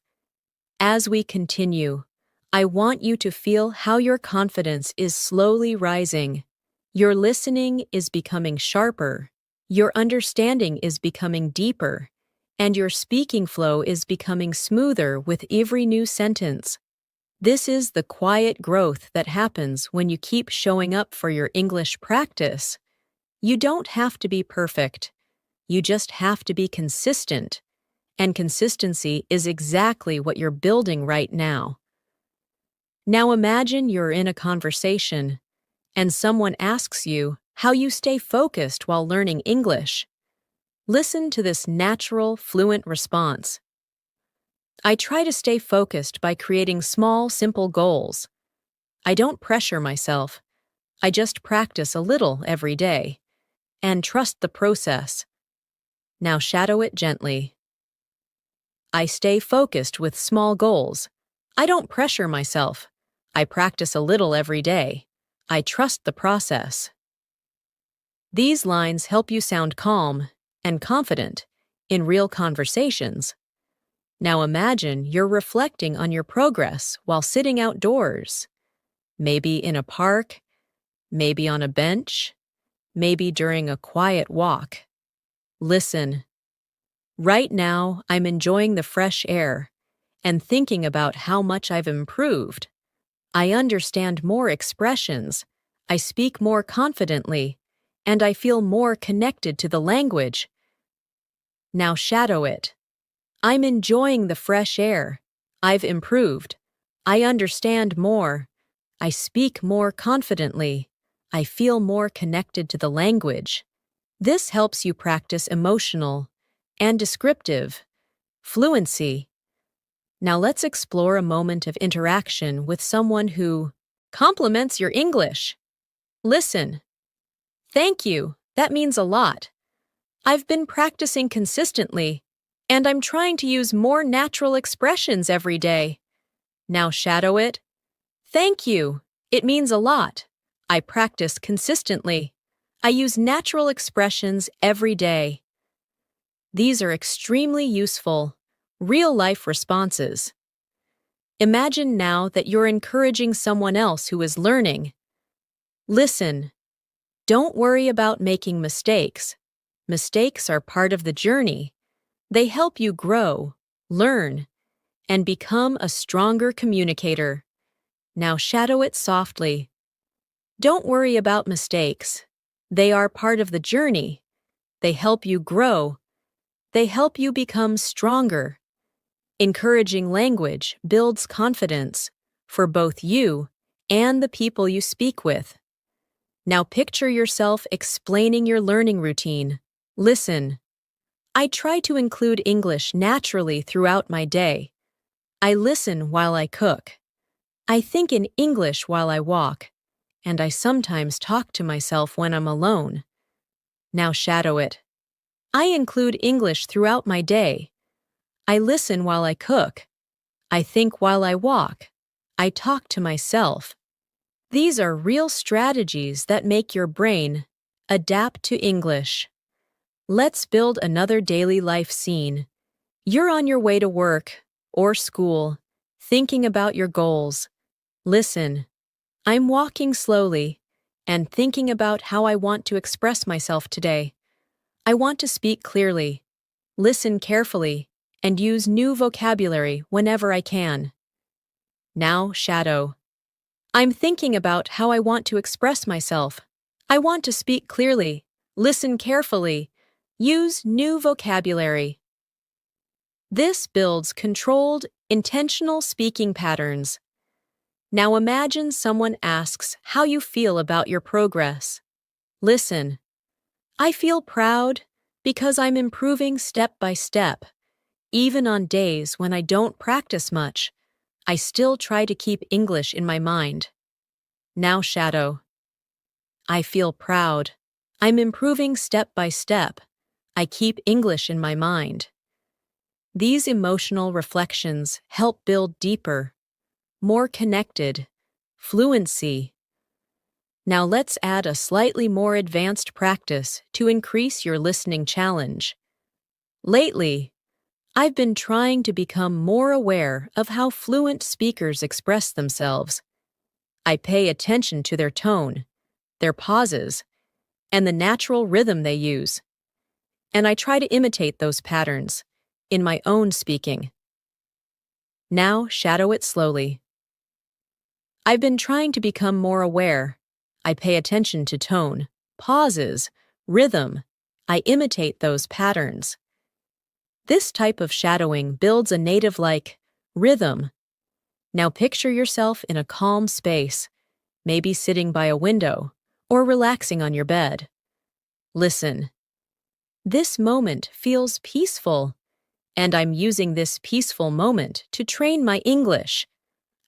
As we continue, I want you to feel how your confidence is slowly rising. Your listening is becoming sharper, your understanding is becoming deeper, and your speaking flow is becoming smoother with every new sentence. This is the quiet growth that happens when you keep showing up for your English practice. You don't have to be perfect. You just have to be consistent. And consistency is exactly what you're building right now. Now imagine you're in a conversation, and someone asks you how you stay focused while learning English. Listen to this natural, fluent response. I try to stay focused by creating small, simple goals. I don't pressure myself. I just practice a little every day and trust the process. Now shadow it gently. I stay focused with small goals. I don't pressure myself. I practice a little every day. I trust the process. These lines help you sound calm and confident in real conversations. Now imagine you're reflecting on your progress while sitting outdoors. Maybe in a park, maybe on a bench, maybe during a quiet walk. Listen. Right now, I'm enjoying the fresh air and thinking about how much I've improved. I understand more expressions, I speak more confidently, and I feel more connected to the language. Now shadow it. I'm enjoying the fresh air. I've improved. I understand more. I speak more confidently. I feel more connected to the language. This helps you practice emotional and descriptive fluency. Now let's explore a moment of interaction with someone who compliments your English. Listen. Thank you. That means a lot. I've been practicing consistently, and I'm trying to use more natural expressions every day. Now shadow it. Thank you. It means a lot. I practice consistently. I use natural expressions every day. These are extremely useful, real-life responses. Imagine now that you're encouraging someone else who is learning. Listen. Don't worry about making mistakes. Mistakes are part of the journey. They help you grow, learn, and become a stronger communicator. Now shadow it softly. Don't worry about mistakes. They are part of the journey. They help you grow. They help you become stronger. Encouraging language builds confidence for both you and the people you speak with. Now picture yourself explaining your learning routine. Listen. I try to include English naturally throughout my day. I listen while I cook. I think in English while I walk. And I sometimes talk to myself when I'm alone. Now shadow it. I include English throughout my day. I listen while I cook. I think while I walk. I talk to myself. These are real strategies that make your brain adapt to English. Let's build another daily life scene. You're on your way to work or school, thinking about your goals. Listen. I'm walking slowly and thinking about how I want to express myself today. I want to speak clearly, listen carefully, and use new vocabulary whenever I can. Now shadow. I'm thinking about how I want to express myself. I want to speak clearly, listen carefully, use new vocabulary. This builds controlled, intentional speaking patterns. Now imagine someone asks how you feel about your progress. Listen. I feel proud because I'm improving step by step. Even on days when I don't practice much, I still try to keep English in my mind. Now shadow. I feel proud. I'm improving step by step. I keep English in my mind. These emotional reflections help build deeper, more connected fluency. Now let's add a slightly more advanced practice to increase your listening challenge. Lately, I've been trying to become more aware of how fluent speakers express themselves. I pay attention to their tone, their pauses, and the natural rhythm they use. And I try to imitate those patterns in my own speaking. Now shadow it slowly. I've been trying to become more aware. I pay attention to tone, pauses, rhythm. I imitate those patterns. This type of shadowing builds a native-like rhythm. Now picture yourself in a calm space, maybe sitting by a window or relaxing on your bed. Listen. This moment feels peaceful, and I'm using this peaceful moment to train my English.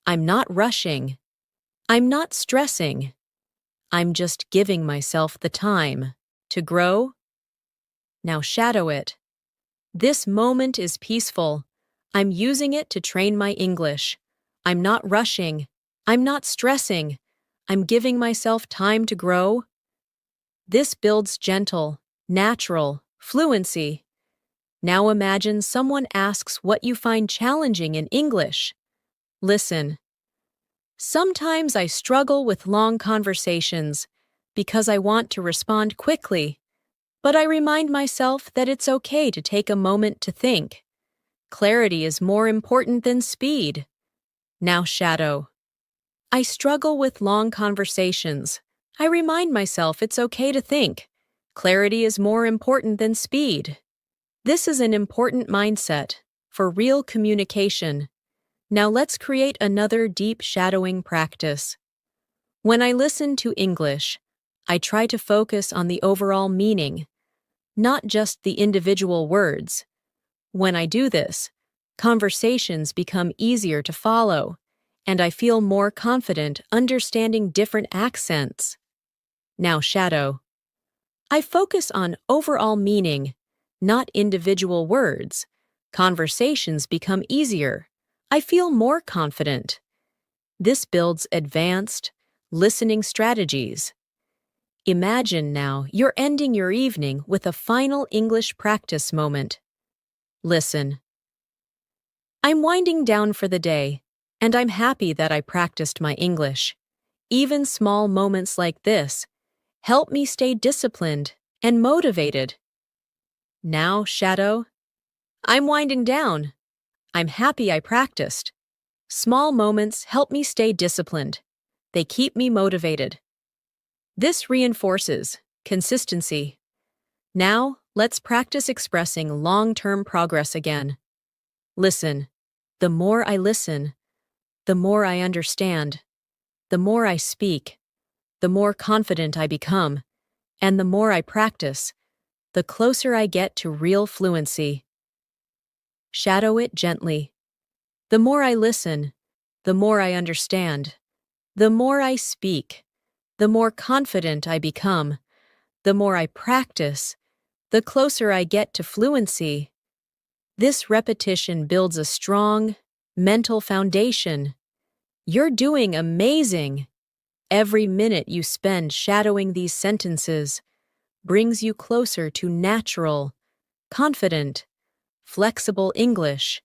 I'm not rushing. I'm not stressing. I'm just giving myself the time to grow. Now shadow it. This moment is peaceful. I'm using it to train my English. I'm not rushing. I'm not stressing. I'm giving myself time to grow. This builds gentle, natural fluency. Now imagine someone asks what you find challenging in English. Listen. Sometimes I struggle with long conversations because I want to respond quickly, but I remind myself that it's okay to take a moment to think. Clarity is more important than speed. Now shadow. I struggle with long conversations. I remind myself it's okay to think. Clarity is more important than speed. This is an important mindset for real communication. Now let's create another deep shadowing practice. When I listen to English, I try to focus on the overall meaning, not just the individual words. When I do this, conversations become easier to follow, and I feel more confident understanding different accents. Now shadow. I focus on overall meaning, not individual words. Conversations become easier. I feel more confident. This builds advanced listening strategies. Imagine now you're ending your evening with a final English practice moment. Listen. I'm winding down for the day, and I'm happy that I practiced my English. Even small moments like this help me stay disciplined and motivated. Now, Shadow, I'm winding down. I'm happy I practiced. Small moments help me stay disciplined. They keep me motivated. This reinforces consistency. Now, let's practice expressing long-term progress again. Listen. The more I listen, the more I understand. The more I speak, the more confident I become. And the more I practice, the closer I get to real fluency. Shadow it gently. The more I listen, the more I understand. The more I speak, the more confident I become. The more I practice, the closer I get to fluency. This repetition builds a strong, mental foundation. You're doing amazing. Every minute you spend shadowing these sentences brings you closer to natural, confident, flexible English,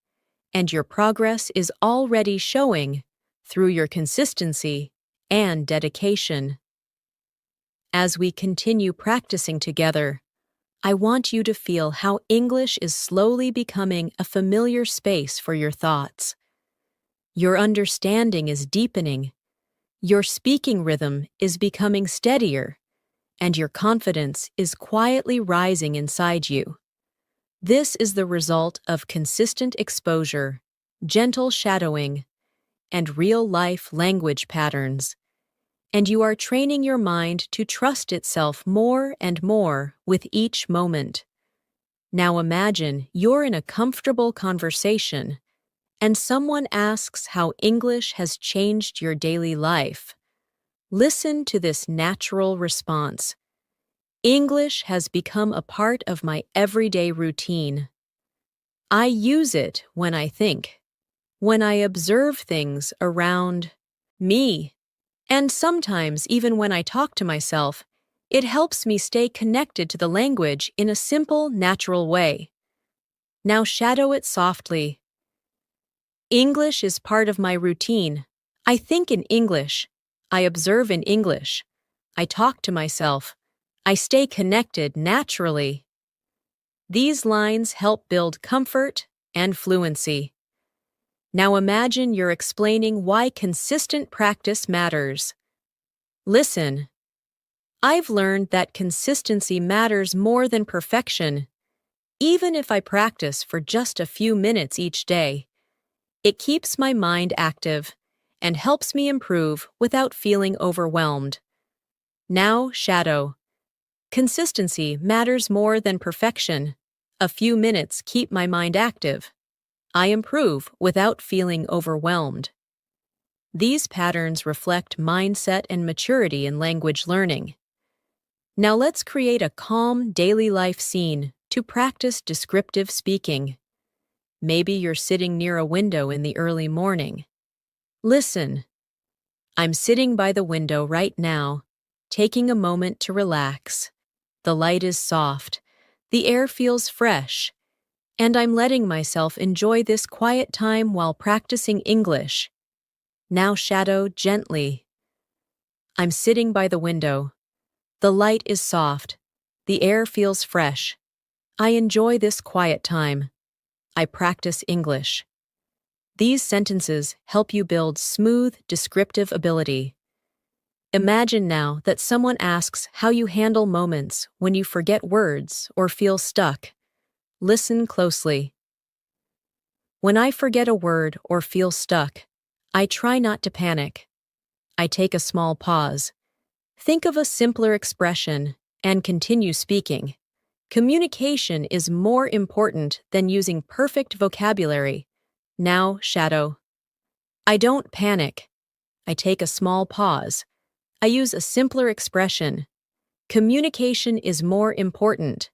and your progress is already showing through your consistency and dedication. As we continue practicing together, I want you to feel how English is slowly becoming a familiar space for your thoughts. Your understanding is deepening, your speaking rhythm is becoming steadier, and your confidence is quietly rising inside you. This is the result of consistent exposure, gentle shadowing, and real-life language patterns. And you are training your mind to trust itself more and more with each moment. Now imagine you're in a comfortable conversation, and someone asks how English has changed your daily life. Listen to this natural response. English has become a part of my everyday routine. I use it when I think, when I observe things around me, and sometimes even when I talk to myself. It helps me stay connected to the language in a simple, natural way. Now shadow it softly. English is part of my routine. I think in English. I observe in English. I talk to myself. I stay connected naturally. These lines help build comfort and fluency. Now imagine you're explaining why consistent practice matters. Listen. I've learned that consistency matters more than perfection. Even if I practice for just a few minutes each day, it keeps my mind active and helps me improve without feeling overwhelmed. Now, shadow. Consistency matters more than perfection. A few minutes keep my mind active. I improve without feeling overwhelmed. These patterns reflect mindset and maturity in language learning. Now let's create a calm daily life scene to practice descriptive speaking. Maybe you're sitting near a window in the early morning. Listen. I'm sitting by the window right now, taking a moment to relax. The light is soft, the air feels fresh, and I'm letting myself enjoy this quiet time while practicing English. Now shadow gently. I'm sitting by the window. The light is soft, the air feels fresh. I enjoy this quiet time. I practice English. These sentences help you build smooth, descriptive ability. Imagine now that someone asks how you handle moments when you forget words or feel stuck. Listen closely. When I forget a word or feel stuck, I try not to panic. I take a small pause. Think of a simpler expression and continue speaking. Communication is more important than using perfect vocabulary. Now, shadow. I don't panic. I take a small pause. I use a simpler expression. Communication is more important.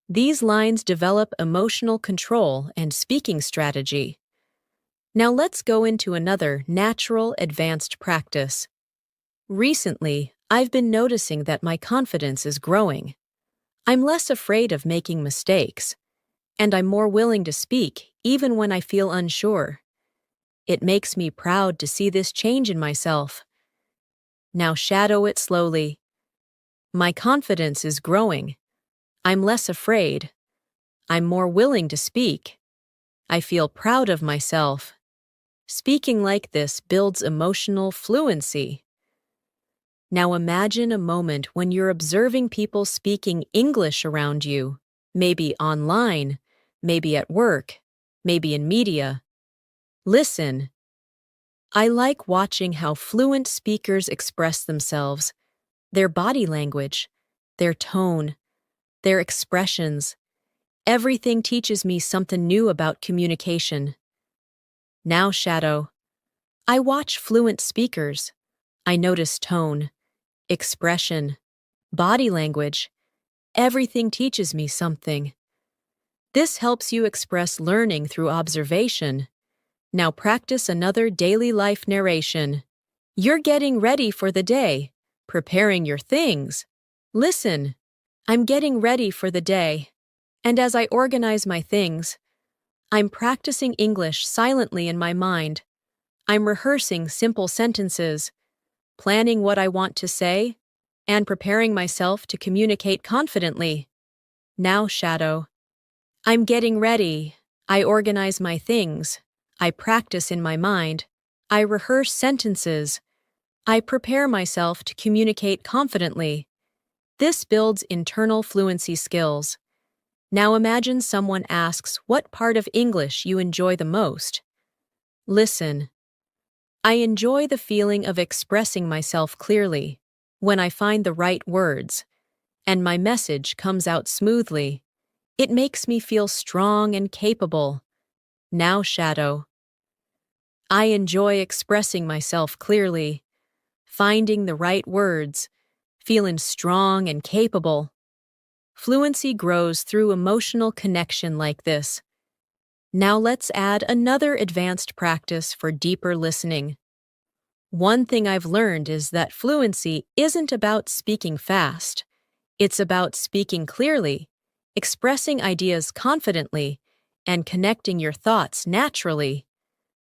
These lines develop emotional control and speaking strategy. Now let's go into another natural, advanced practice. Recently, I've been noticing that my confidence is growing. I'm less afraid of making mistakes, and I'm more willing to speak even when I feel unsure. It makes me proud to see this change in myself. Now shadow it slowly. My confidence is growing. I'm less afraid. I'm more willing to speak. I feel proud of myself. Speaking like this builds emotional fluency. Now imagine a moment when you're observing people speaking English around you, maybe online, maybe at work, maybe in media. Listen. I like watching how fluent speakers express themselves, their body language, their tone, their expressions. Everything teaches me something new about communication. Now shadow. I watch fluent speakers. I notice tone, expression, body language. Everything teaches me something. This helps you express learning through observation. Now practice another daily life narration. You're getting ready for the day, preparing your things. Listen. I'm getting ready for the day. And as I organize my things, I'm practicing English silently in my mind. I'm rehearsing simple sentences, planning what I want to say, and preparing myself to communicate confidently. Now shadow. I'm getting ready. I organize my things. I practice in my mind. I rehearse sentences. I prepare myself to communicate confidently. This builds internal fluency skills. Now imagine someone asks what part of English you enjoy the most. Listen. I enjoy the feeling of expressing myself clearly, when I find the right words, and my message comes out smoothly. It makes me feel strong and capable. Now shadow. I enjoy expressing myself clearly, finding the right words, feeling strong and capable. Fluency grows through emotional connection like this. Now let's add another advanced practice for deeper listening. One thing I've learned is that fluency isn't about speaking fast. It's about speaking clearly, expressing ideas confidently, and connecting your thoughts naturally.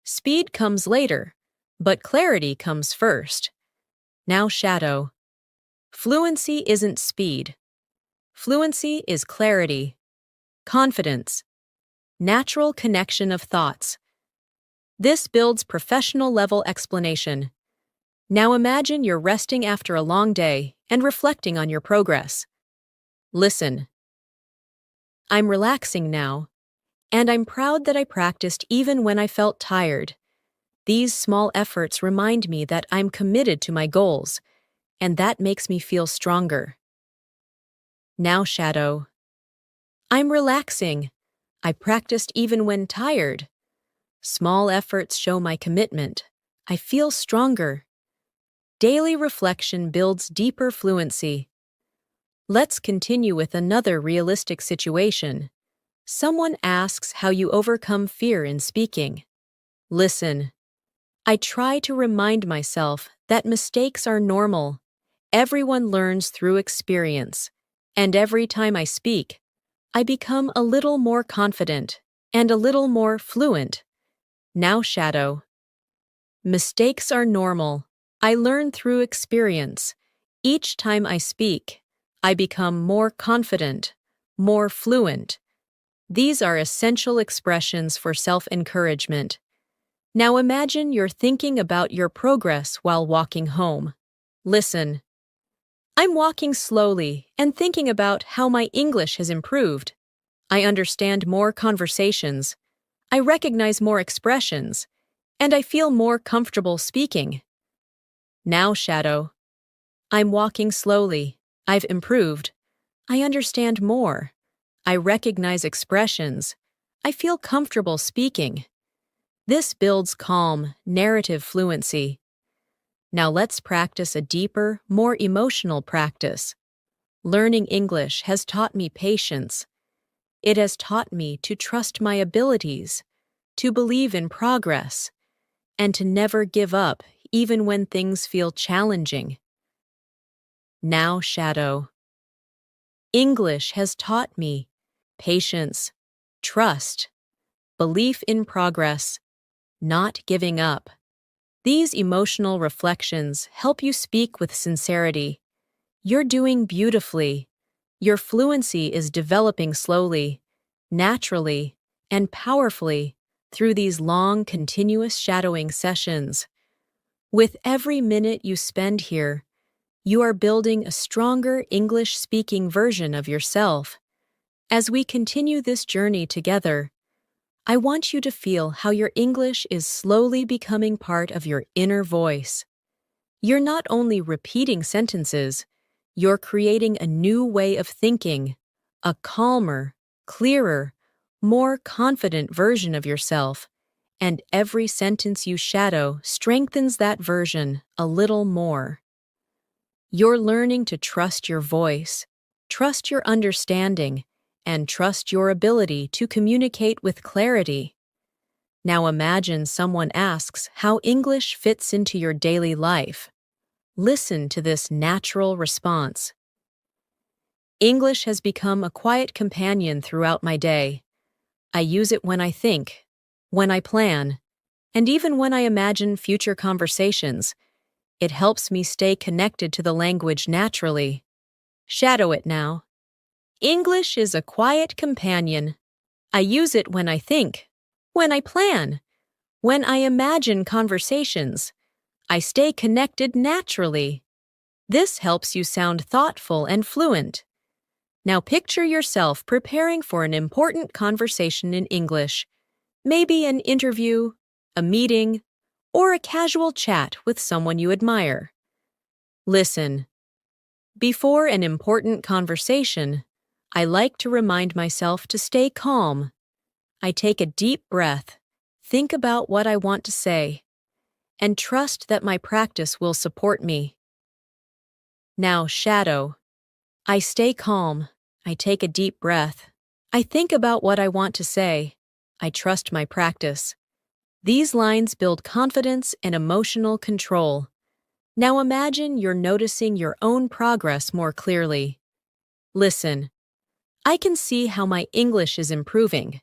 Speed comes later, but clarity comes first. Now shadow. Fluency isn't speed. Fluency is clarity, confidence, natural connection of thoughts. This builds professional-level explanation. Now imagine you're resting after a long day and reflecting on your progress. Listen. I'm relaxing now, and I'm proud that I practiced even when I felt tired. These small efforts remind me that I'm committed to my goals, and that makes me feel stronger. Now shadow. I'm relaxing. I practiced even when tired. Small efforts show my commitment. I feel stronger. Daily reflection builds deeper fluency. Let's continue with another realistic situation. Someone asks how you overcome fear in speaking. Listen. I try to remind myself that mistakes are normal. Everyone learns through experience, and every time I speak, I become a little more confident and a little more fluent. Now shadow. Mistakes are normal. I learn through experience. Each time I speak, I become more confident, more fluent. These are essential expressions for self-encouragement. Now imagine you're thinking about your progress while walking home. Listen. I'm walking slowly and thinking about how my English has improved. I understand more conversations. I recognize more expressions, and I feel more comfortable speaking. Now shadow. I'm walking slowly. I've improved. I understand more. I recognize expressions. I feel comfortable speaking. This builds calm, narrative fluency. Now let's practice a deeper, more emotional practice. Learning English has taught me patience. It has taught me to trust my abilities, to believe in progress, and to never give up even when things feel challenging. Now shadow. English has taught me patience, trust, belief in progress, not giving up. These emotional reflections help you speak with sincerity. You're doing beautifully. Your fluency is developing slowly, naturally, and powerfully through these long, continuous shadowing sessions. With every minute you spend here, you are building a stronger English-speaking version of yourself. As we continue this journey together, I want you to feel how your English is slowly becoming part of your inner voice. You're not only repeating sentences, you're creating a new way of thinking, a calmer, clearer, more confident version of yourself, and every sentence you shadow strengthens that version a little more. You're learning to trust your voice, trust your understanding, and trust your ability to communicate with clarity. Now imagine someone asks how English fits into your daily life. Listen to this natural response. English has become a quiet companion throughout my day. I use it when I think, when I plan, and even when I imagine future conversations. It helps me stay connected to the language naturally. Shadow it now. English is a quiet companion. I use it when I think, when I plan, when I imagine conversations. I stay connected naturally. This helps you sound thoughtful and fluent. Now picture yourself preparing for an important conversation in English, maybe an interview, a meeting, or a casual chat with someone you admire. Listen. Before an important conversation, I like to remind myself to stay calm. I take a deep breath, think about what I want to say, and trust that my practice will support me. Now shadow. I stay calm. I take a deep breath. I think about what I want to say. I trust my practice. These lines build confidence and emotional control. Now imagine you're noticing your own progress more clearly. Listen. I can see how my English is improving.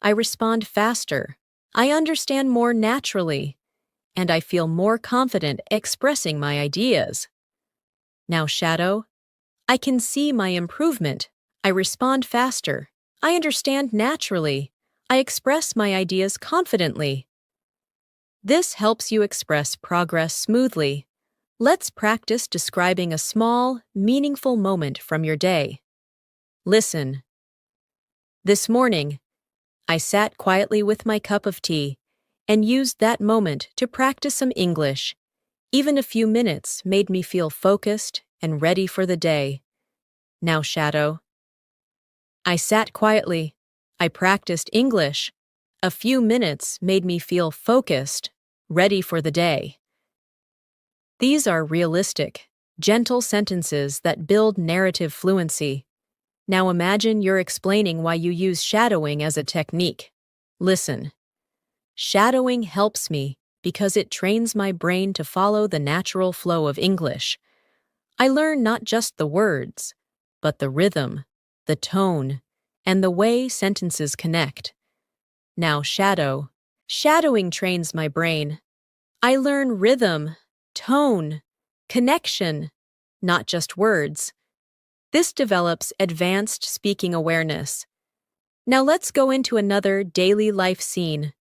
I respond faster. I understand more naturally. And I feel more confident expressing my ideas. Now shadow. I can see my improvement. I respond faster. I understand naturally. I express my ideas confidently. This helps you express progress smoothly. Let's practice describing a small, meaningful moment from your day. Listen. This morning, I sat quietly with my cup of tea and used that moment to practice some English. Even a few minutes made me feel focused and ready for the day. Now shadow. I sat quietly. I practiced English. A few minutes made me feel focused, ready for the day. These are realistic, gentle sentences that build narrative fluency. Now imagine you're explaining why you use shadowing as a technique. Listen. Shadowing helps me because it trains my brain to follow the natural flow of English. I learn not just the words, but the rhythm, the tone, and the way sentences connect. Now shadow. Shadowing trains my brain. I learn rhythm, tone, connection, not just words. This develops advanced speaking awareness. Now let's go into another daily life scene.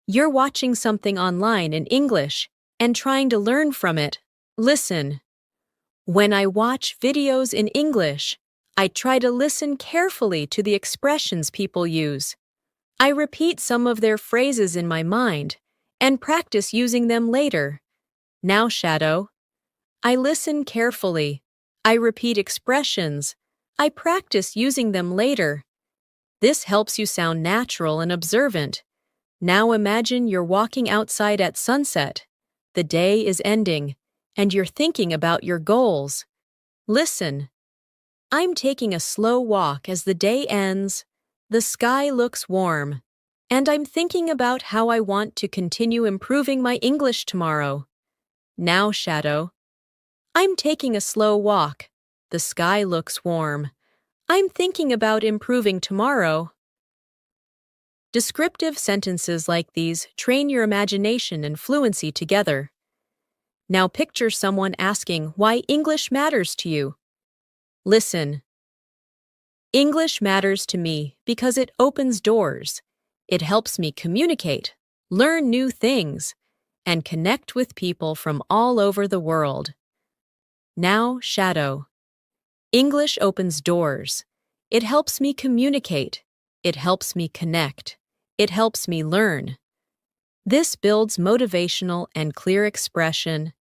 You're watching something online in English and trying to learn from it. Listen. When I watch videos in English, I try to listen carefully to the expressions people use. I repeat some of their phrases in my mind and practice using them later. Now shadow. I listen carefully. I repeat expressions. I practice using them later. This helps you sound natural and observant. Now imagine you're walking outside at sunset. The day is ending, and you're thinking about your goals. Listen. I'm taking a slow walk as the day ends. The sky looks warm, and I'm thinking about how I want to continue improving my English tomorrow. Now shadow. I'm taking a slow walk. The sky looks warm. I'm thinking about improving tomorrow. Descriptive sentences like these train your imagination and fluency together. Now picture someone asking why English matters to you. Listen. English matters to me because it opens doors. It helps me communicate, learn new things, and connect with people from all over the world. Now shadow. English opens doors. It helps me communicate. It helps me connect. It helps me learn. This builds motivational and clear expression.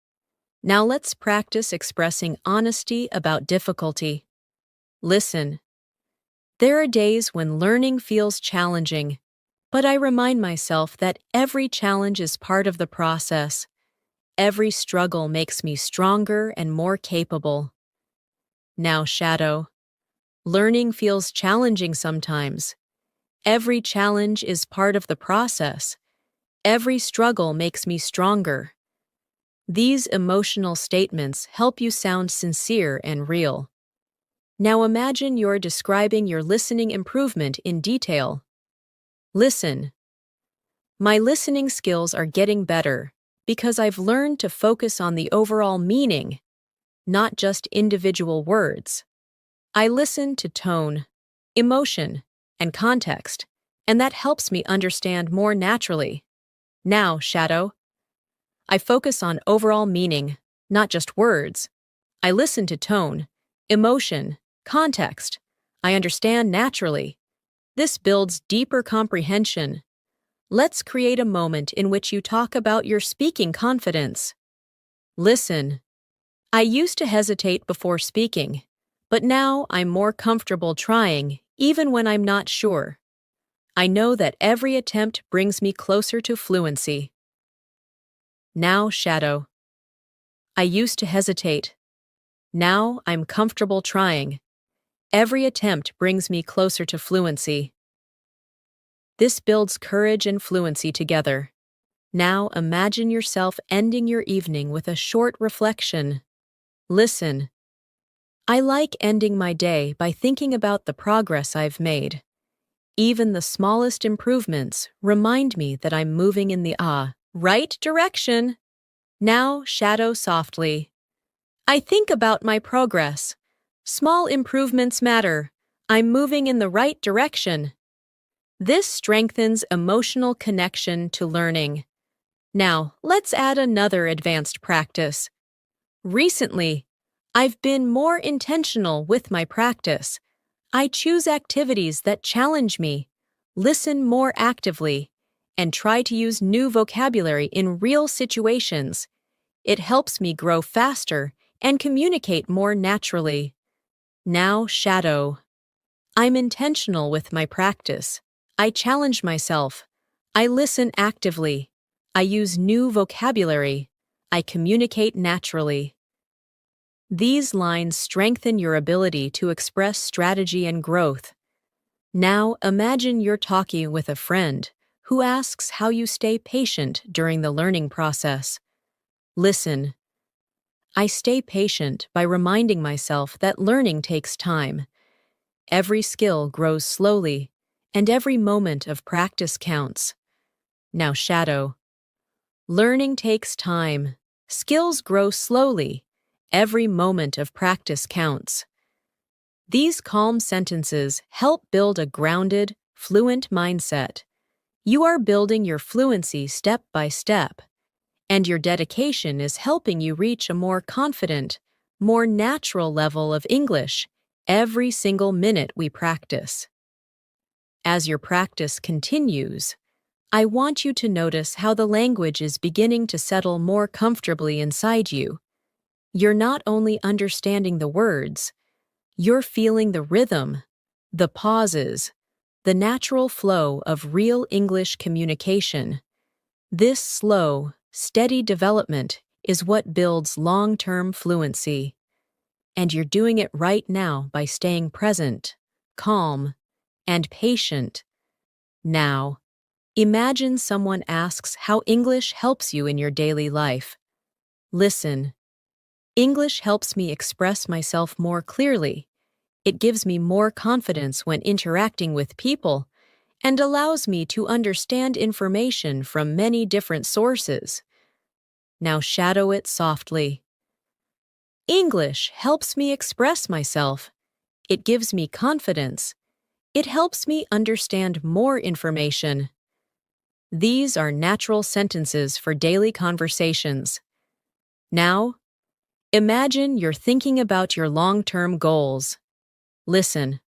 Now let's practice expressing honesty about difficulty. Listen. There are days when learning feels challenging, but I remind myself that every challenge is part of the process. Every struggle makes me stronger and more capable. Now shadow. Learning feels challenging sometimes. Every challenge is part of the process. Every struggle makes me stronger. These emotional statements help you sound sincere and real. Now imagine you're describing your listening improvement in detail. Listen. My listening skills are getting better because I've learned to focus on the overall meaning, not just individual words. I listen to tone, emotion, and context, and that helps me understand more naturally. Now, shadow. I focus on overall meaning, not just words. I listen to tone, emotion, context. I understand naturally. This builds deeper comprehension. Let's create a moment in which you talk about your speaking confidence. Listen. I used to hesitate before speaking, but now I'm more comfortable trying, even when I'm not sure. I know that every attempt brings me closer to fluency. Now, shadow. I used to hesitate. Now I'm comfortable trying. Every attempt brings me closer to fluency. This builds courage and fluency together. Now imagine yourself ending your evening with a short reflection. Listen. I like ending my day by thinking about the progress I've made. Even the smallest improvements remind me that I'm moving in the right direction. Now shadow softly. I think about my progress. Small improvements matter. I'm moving in the right direction. This strengthens emotional connection to learning. Now, let's add another advanced practice. Recently, I've been more intentional with my practice. I choose activities that challenge me, listen more actively, and try to use new vocabulary in real situations. It helps me grow faster and communicate more naturally. Now, shadow. I'm intentional with my practice. I challenge myself. I listen actively. I use new vocabulary. I communicate naturally. These lines strengthen your ability to express strategy and growth. Now imagine you're talking with a friend who asks how you stay patient during the learning process. Listen. I stay patient by reminding myself that learning takes time. Every skill grows slowly, and every moment of practice counts. Now shadow. Learning takes time. Skills grow slowly. Every moment of practice counts. These calm sentences help build a grounded, fluent mindset. You are building your fluency step by step, and your dedication is helping you reach a more confident, more natural level of English every single minute we practice. As your practice continues, I want you to notice how the language is beginning to settle more comfortably inside you. You're not only understanding the words, you're feeling the rhythm, the pauses, the natural flow of real English communication. This slow, steady development is what builds long-term fluency. And you're doing it right now by staying present, calm, and patient. Now, imagine someone asks how English helps you in your daily life. Listen. English helps me express myself more clearly. It gives me more confidence when interacting with people and allows me to understand information from many different sources. Now shadow it softly. English helps me express myself. It gives me confidence. It helps me understand more information. These are natural sentences for daily conversations. Now, imagine you're thinking about your long-term goals. Listen.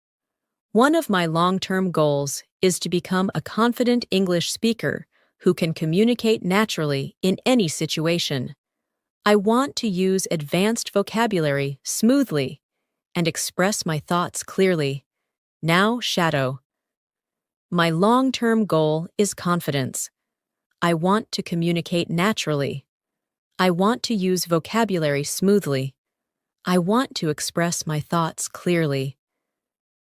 One of my long-term goals is to become a confident English speaker who can communicate naturally in any situation. I want to use advanced vocabulary smoothly and express my thoughts clearly. Now shadow. My long-term goal is confidence. I want to communicate naturally. I want to use vocabulary smoothly. I want to express my thoughts clearly.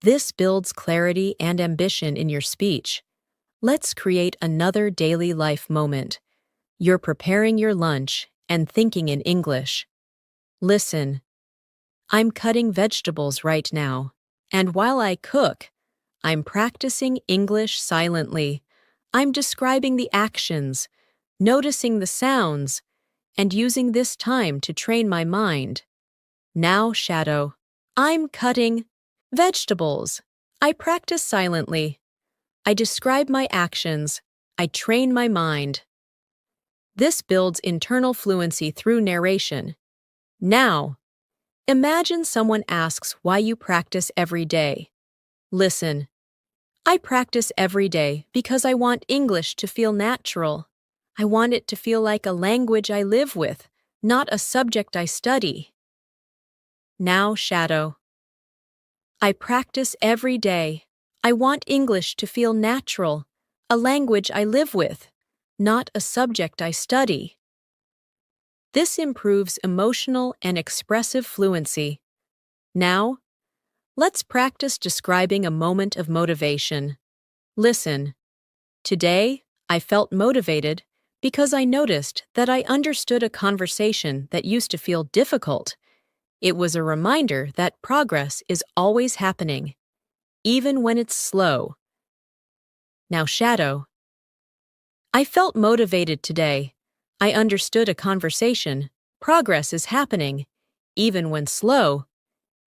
This builds clarity and ambition in your speech. Let's create another daily life moment. You're preparing your lunch and thinking in English. Listen. I'm cutting vegetables right now, and while I cook, I'm practicing English silently. I'm describing the actions, noticing the sounds, and using this time to train my mind. Now shadow. I'm cutting vegetables. I practice silently. I describe my actions. I train my mind. This builds internal fluency through narration. Now, imagine someone asks why you practice every day. Listen. I practice every day because I want English to feel natural. I want it to feel like a language I live with, not a subject I study. Now shadow. I practice every day. I want English to feel natural, a language I live with, not a subject I study. This improves emotional and expressive fluency. Now, let's practice describing a moment of motivation. Listen. Today, I felt motivated because I noticed that I understood a conversation that used to feel difficult. It was a reminder that progress is always happening, even when it's slow. Now shadow. I felt motivated today. I understood a conversation. Progress is happening, even when slow.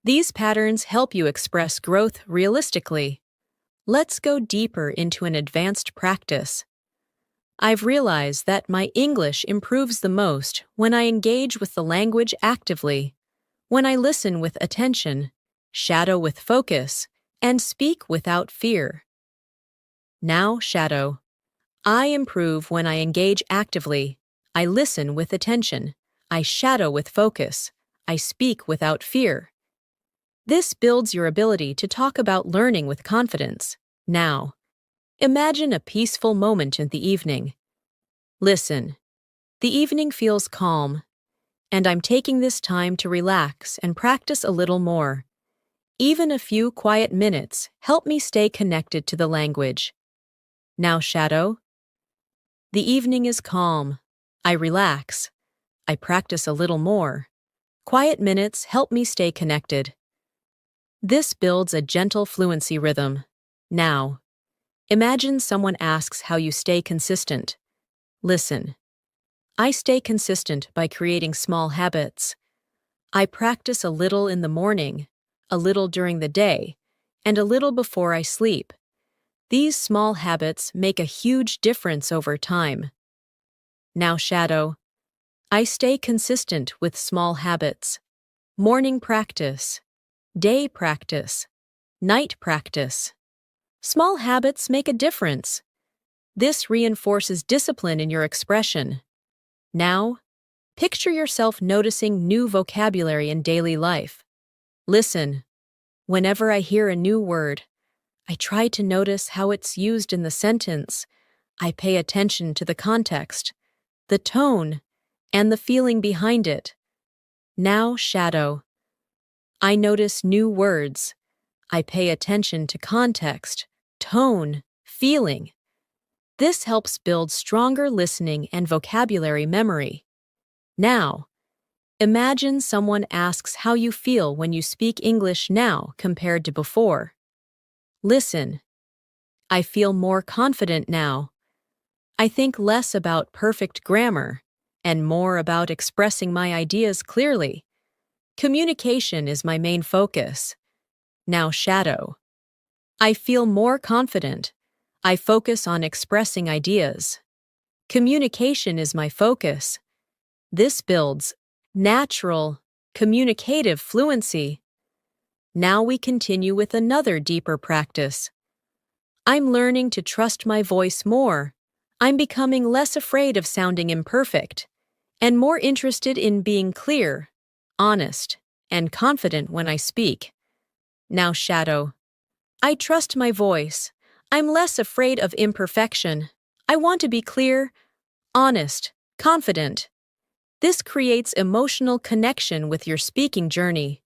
These patterns help you express growth realistically. Let's go deeper into an advanced practice. I've realized that my English improves the most when I engage with the language actively, when I listen with attention, shadow with focus, and speak without fear. Now shadow. I improve when I engage actively. I listen with attention. I shadow with focus. I speak without fear. This builds your ability to talk about learning with confidence. Now, imagine a peaceful moment in the evening. Listen. The evening feels calm, and I'm taking this time to relax and practice a little more. Even a few quiet minutes help me stay connected to the language. Now shadow. The evening is calm. I relax. I practice a little more. Quiet minutes help me stay connected. This builds a gentle fluency rhythm. Now, imagine someone asks how you stay consistent. Listen. I stay consistent by creating small habits. I practice a little in the morning, a little during the day, and a little before I sleep. These small habits make a huge difference over time. Now shadow. I stay consistent with small habits. Morning practice, day practice, night practice. Small habits make a difference. This reinforces discipline in your expression. Now, picture yourself noticing new vocabulary in daily life. Listen. Whenever I hear a new word, I try to notice how it's used in the sentence. I pay attention to the context, the tone, and the feeling behind it. Now shadow. I notice new words. I pay attention to context, tone, feeling. This helps build stronger listening and vocabulary memory. Now, Imagine someone asks how you feel when you speak English now compared to before. Listen. I feel more confident now. I think less about perfect grammar and more about expressing my ideas clearly. Communication is my main focus. Now shadow. I feel more confident. I focus on expressing ideas. Communication is my focus. This builds natural, communicative fluency. Now we continue with another deeper practice. I'm learning to trust my voice more. I'm becoming less afraid of sounding imperfect and more interested in being clear, honest, and confident when I speak. Now shadow. I trust my voice. I'm less afraid of imperfection. I want to be clear, honest, confident. This creates emotional connection with your speaking journey.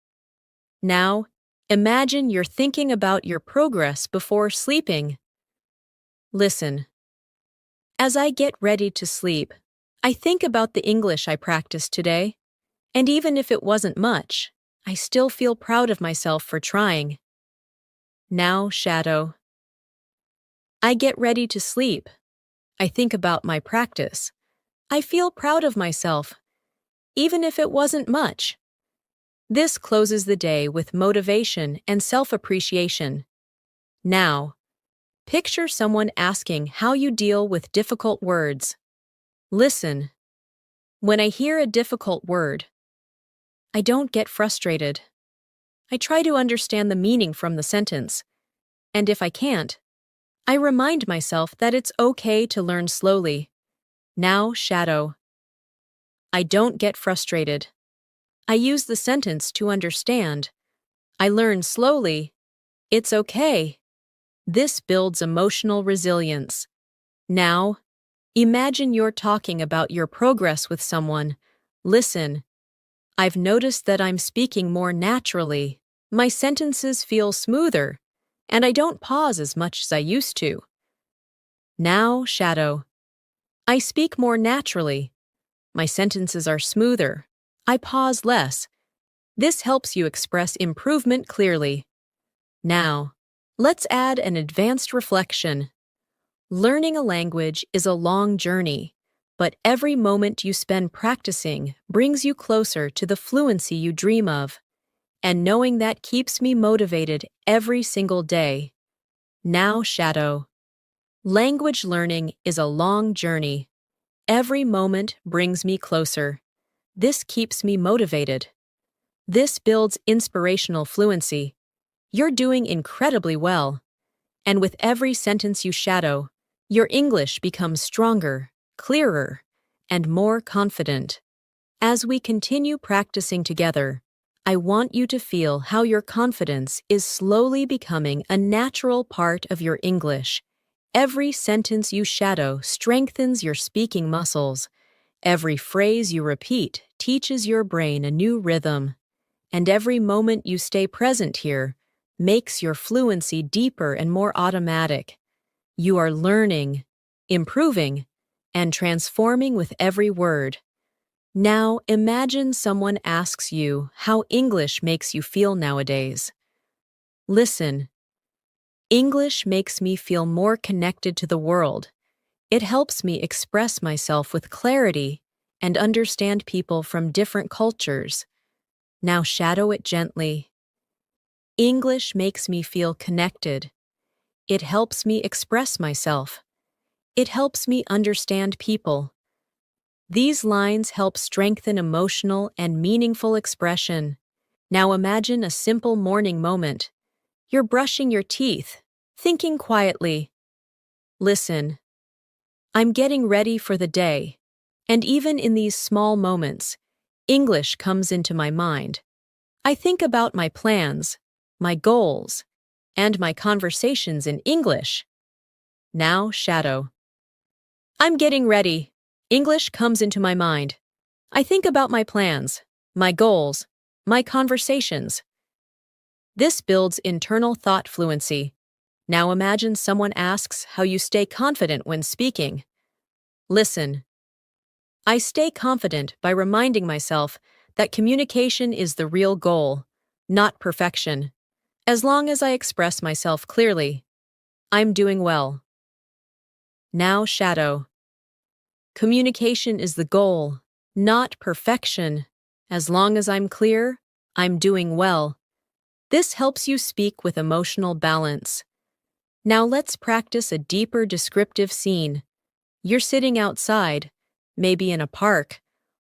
Now, imagine you're thinking about your progress before sleeping. Listen. As I get ready to sleep, I think about the English I practiced today, and even if it wasn't much, I still feel proud of myself for trying. Now, shadow. I get ready to sleep. I think about my practice. I feel proud of myself, even if it wasn't much. This closes the day with motivation and self-appreciation. Now, picture someone asking how you deal with difficult words. Listen. When I hear a difficult word, I don't get frustrated. I try to understand the meaning from the sentence, and if I can't, I remind myself that it's okay to learn slowly. Now, shadow. I don't get frustrated. I use the sentence to understand. I learn slowly. It's okay. This builds emotional resilience. Now, imagine you're talking about your progress with someone. Listen. I've noticed that I'm speaking more naturally. My sentences feel smoother, and I don't pause as much as I used to. Now, shadow. I speak more naturally. My sentences are smoother. I pause less. This helps you express improvement clearly. Now, let's add an advanced reflection. Learning a language is a long journey, but every moment you spend practicing brings you closer to the fluency you dream of. And knowing that keeps me motivated every single day. Now, shadow. Language learning is a long journey. Every moment brings me closer. This keeps me motivated. This builds inspirational fluency. You're doing incredibly well. And with every sentence you shadow, your English becomes stronger, clearer, and more confident. As we continue practicing together, I want you to feel how your confidence is slowly becoming a natural part of your English. Every sentence you shadow strengthens your speaking muscles. Every phrase you repeat teaches your brain a new rhythm. And every moment you stay present here makes your fluency deeper and more automatic. You are learning, improving, and transforming with every word. Now imagine someone asks you how English makes you feel nowadays. Listen. English makes me feel more connected to the world. It helps me express myself with clarity and understand people from different cultures. Now shadow it gently. English makes me feel connected. It helps me express myself. It helps me understand people. These lines help strengthen emotional and meaningful expression. Now imagine a simple morning moment. You're brushing your teeth, thinking quietly. Listen. I'm getting ready for the day. And even in these small moments, English comes into my mind. I think about my plans, my goals, and my conversations in English. Now shadow. I'm getting ready. English comes into my mind. I think about my plans, my goals, my conversations. This builds internal thought fluency. Now imagine someone asks how you stay confident when speaking. Listen. I stay confident by reminding myself that communication is the real goal, not perfection. As long as I express myself clearly, I'm doing well. Now shadow. Communication is the goal, not perfection. As long as I'm clear, I'm doing well. This helps you speak with emotional balance. Now let's practice a deeper descriptive scene. You're sitting outside, maybe in a park,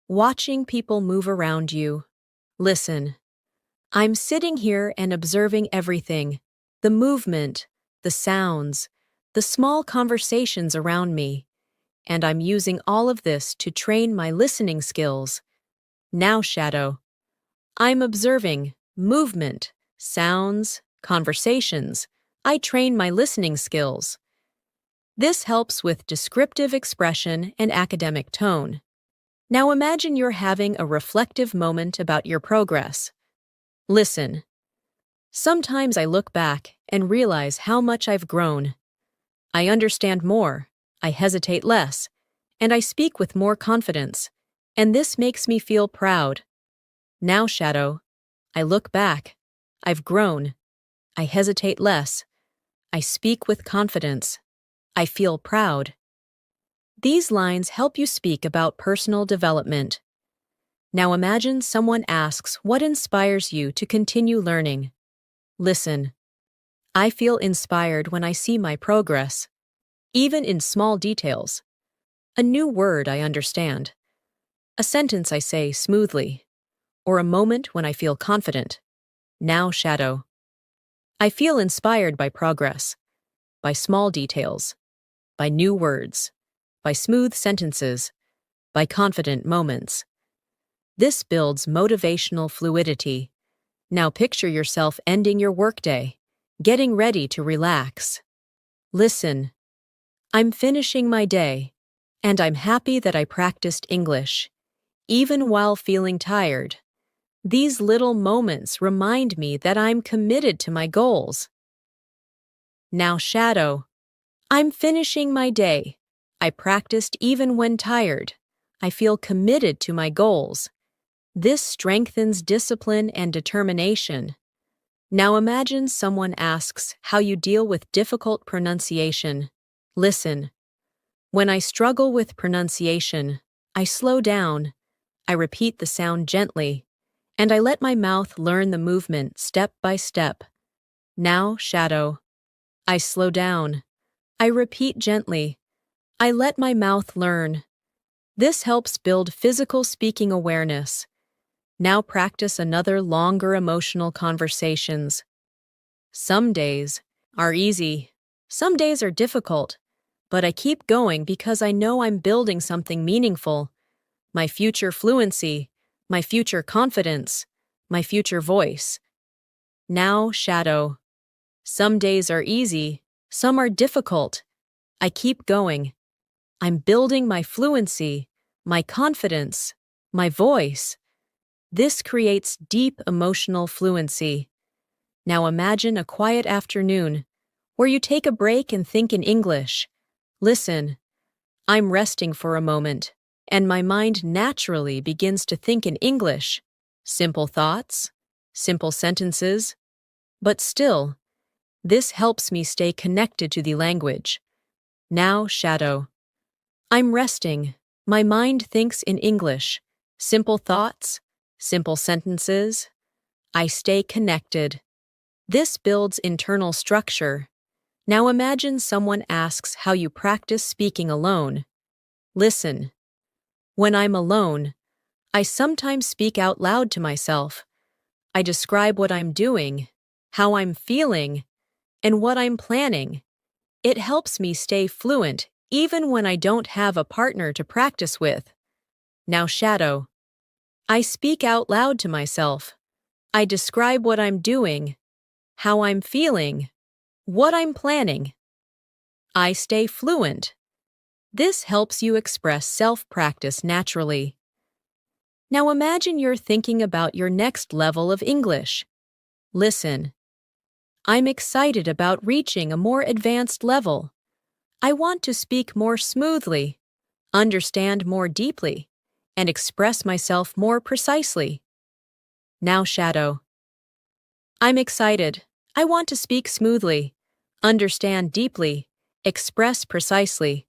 watching people move around you. Listen. I'm sitting here and observing everything. The movement, the sounds, the small conversations around me. And I'm using all of this to train my listening skills. Now shadow. I'm observing movement, sounds, conversations. I train my listening skills. This helps with descriptive expression and academic tone. Now imagine you're having a reflective moment about your progress. Listen. Sometimes I look back and realize how much I've grown. I understand more, I hesitate less, and I speak with more confidence, and this makes me feel proud. Now shadow. I look back. I've grown. I hesitate less. I speak with confidence. I feel proud. These lines help you speak about personal development. Now imagine someone asks what inspires you to continue learning. Listen. I feel inspired when I see my progress, even in small details. A new word I understand. A sentence I say smoothly. Or a moment when I feel confident. Now shadow. I feel inspired by progress, by small details, by new words, by smooth sentences, by confident moments. This builds motivational fluidity. Now picture yourself ending your workday, getting ready to relax. Listen. I'm finishing my day, and I'm happy that I practiced English, even while feeling tired. These little moments remind me that I'm committed to my goals. Now shadow. I'm finishing my day. I practiced even when tired. I feel committed to my goals. This strengthens discipline and determination. Now imagine someone asks how you deal with difficult pronunciation. Listen. When I struggle with pronunciation, I slow down. I repeat the sound gently. And I let my mouth learn the movement step by step. Now, shadow. I slow down. I repeat gently. I let my mouth learn. This helps build physical speaking awareness. Now practice another longer emotional conversations. Some days are easy. Some days are difficult. But I keep going because I know I'm building something meaningful. My future fluency, my future confidence, my future voice. Now, shadow. Some days are easy, some are difficult. I keep going. I'm building my fluency, my confidence, my voice. This creates deep emotional fluency. Now imagine a quiet afternoon where you take a break and think in English. Listen. I'm resting for a moment, and my mind naturally begins to think in English. Simple thoughts, simple sentences. But still, this helps me stay connected to the language. Now, shadow. I'm resting. My mind thinks in English. Simple thoughts, simple sentences. I stay connected. This builds internal structure. Now imagine someone asks how you practice speaking alone. Listen. When I'm alone, I sometimes speak out loud to myself. I describe what I'm doing, how I'm feeling, and what I'm planning. It helps me stay fluent even when I don't have a partner to practice with. Now shadow. I speak out loud to myself. I describe what I'm doing, how I'm feeling, what I'm planning. I stay fluent. This helps you express self-practice naturally. Now imagine you're thinking about your next level of English. Listen. I'm excited about reaching a more advanced level. I want to speak more smoothly, understand more deeply, and express myself more precisely. Now shadow. I'm excited. I want to speak smoothly, understand deeply, express precisely.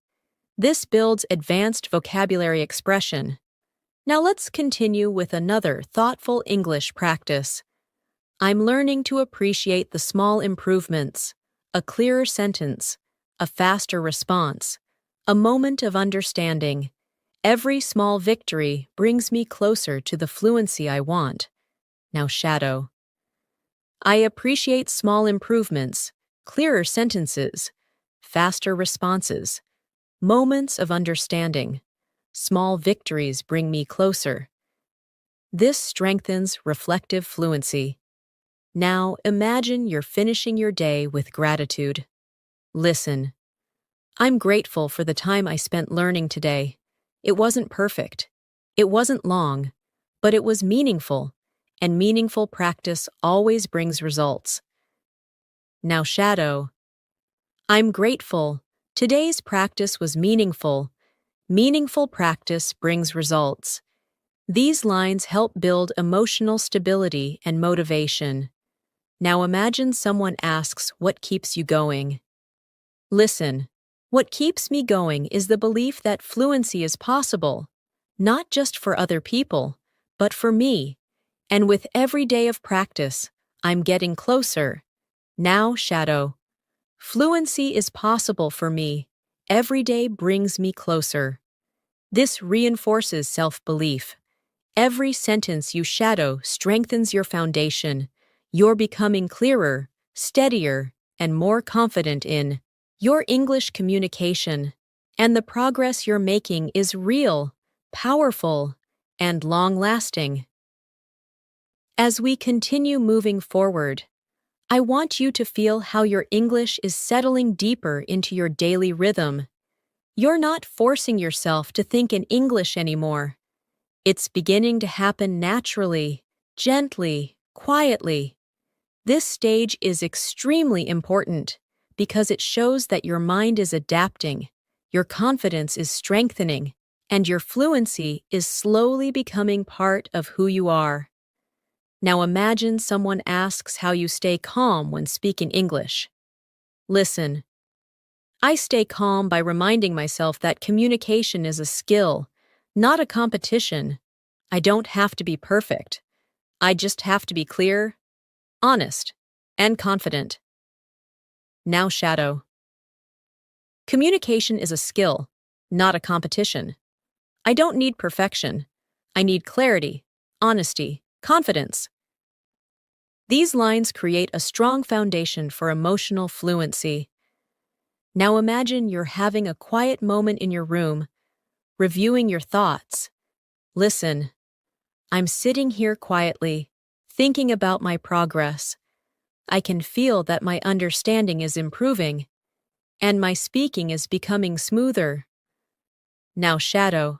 This builds advanced vocabulary expression. Now let's continue with another thoughtful English practice. I'm learning to appreciate the small improvements, a clearer sentence, a faster response, a moment of understanding. Every small victory brings me closer to the fluency I want. Now shadow. I appreciate small improvements, clearer sentences, faster responses, moments of understanding. Small victories bring me closer. This strengthens reflective fluency. Now imagine you're finishing your day with gratitude. Listen. I'm grateful for the time I spent learning today. It wasn't perfect. It wasn't long, but it was meaningful, and meaningful practice always brings results. Now shadow. I'm grateful. Today's practice was meaningful. Meaningful practice brings results. These lines help build emotional stability and motivation. Now imagine someone asks what keeps you going. Listen. What keeps me going is the belief that fluency is possible, not just for other people, but for me. And with every day of practice, I'm getting closer. Now, shadow. Fluency is possible for me. Every day brings me closer. This reinforces self-belief. Every sentence you shadow strengthens your foundation. You're becoming clearer, steadier, and more confident in your English communication. And the progress you're making is real, powerful, and long-lasting. As we continue moving forward, I want you to feel how your English is settling deeper into your daily rhythm. You're not forcing yourself to think in English anymore. It's beginning to happen naturally, gently, quietly. This stage is extremely important because it shows that your mind is adapting, your confidence is strengthening, and your fluency is slowly becoming part of who you are. Now imagine someone asks how you stay calm when speaking English. Listen. I stay calm by reminding myself that communication is a skill, not a competition. I don't have to be perfect. I just have to be clear, honest, and confident. Now shadow. Communication is a skill, not a competition. I don't need perfection. I need clarity, honesty, confidence. These lines create a strong foundation for emotional fluency. Now imagine you're having a quiet moment in your room, reviewing your thoughts. Listen. I'm sitting here quietly, thinking about my progress. I can feel that my understanding is improving, and my speaking is becoming smoother. Now shadow.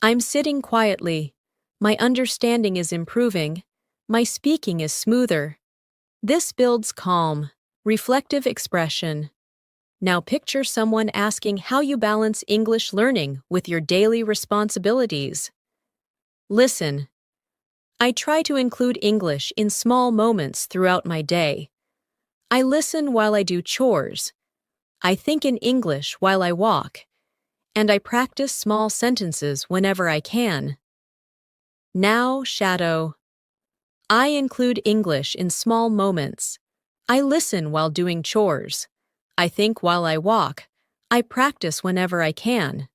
I'm sitting quietly. My understanding is improving. My speaking is smoother. This builds calm, reflective expression. Now picture someone asking how you balance English learning with your daily responsibilities. Listen. I try to include English in small moments throughout my day. I listen while I do chores. I think in English while I walk. And I practice small sentences whenever I can. Now, shadow. I include English in small moments. I listen while doing chores. I think while I walk. I practice whenever I can.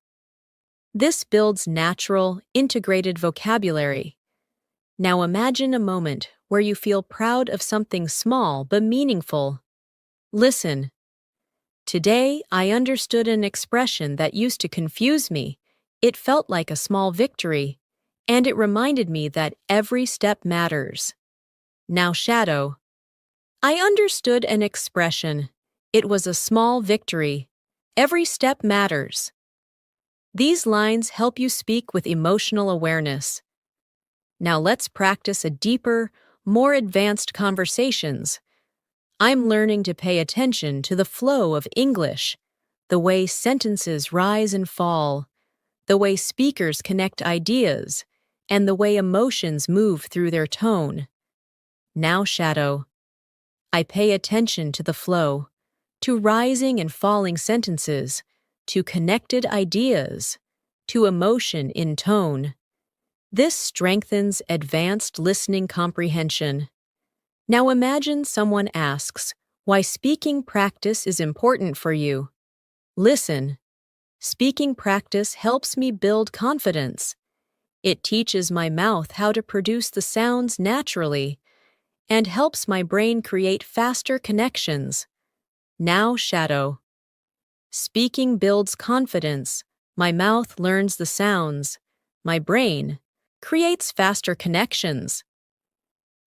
This builds natural, integrated vocabulary. Now imagine a moment where you feel proud of something small but meaningful. Listen. Today, I understood an expression that used to confuse me. It felt like a small victory, and it reminded me that every step matters. Now shadow. I understood an expression. It was a small victory. Every step matters. These lines help you speak with emotional awareness. Now let's practice a deeper, more advanced conversations. I'm learning to pay attention to the flow of English, the way sentences rise and fall, the way speakers connect ideas, and the way emotions move through their tone. Now shadow. I pay attention to the flow, to rising and falling sentences, to connected ideas, to emotion in tone. This strengthens advanced listening comprehension. Now imagine someone asks why speaking practice is important for you. Listen. Speaking practice helps me build confidence. It teaches my mouth how to produce the sounds naturally and helps my brain create faster connections. Now shadow. Speaking builds confidence. My mouth learns the sounds. My brain creates faster connections.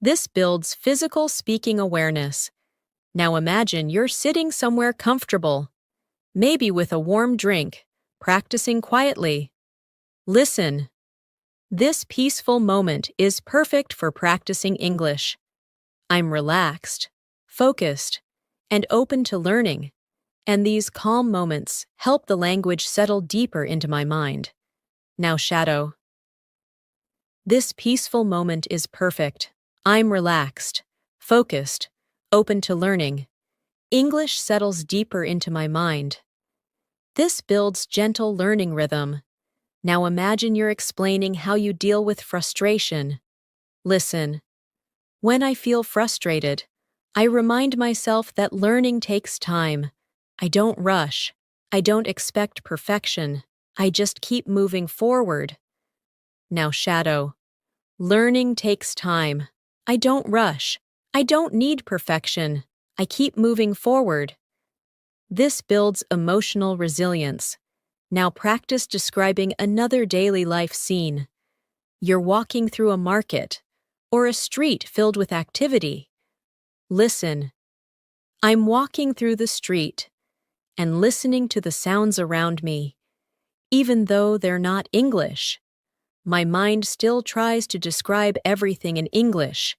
This builds physical speaking awareness. Now imagine you're sitting somewhere comfortable, maybe with a warm drink, practicing quietly. Listen. This peaceful moment is perfect for practicing English. I'm relaxed, focused, and open to learning, and these calm moments help the language settle deeper into my mind. Now shadow. This peaceful moment is perfect. I'm relaxed, focused, open to learning. English settles deeper into my mind. This builds gentle learning rhythm. Now imagine you're explaining how you deal with frustration. Listen. When I feel frustrated, I remind myself that learning takes time. I don't rush. I don't expect perfection. I just keep moving forward. Now shadow. Learning takes time. I don't rush. I don't need perfection. I keep moving forward. This builds emotional resilience. Now practice describing another daily life scene. You're walking through a market or a street filled with activity. Listen. I'm walking through the street and listening to the sounds around me. Even though they're not English, my mind still tries to describe everything in English.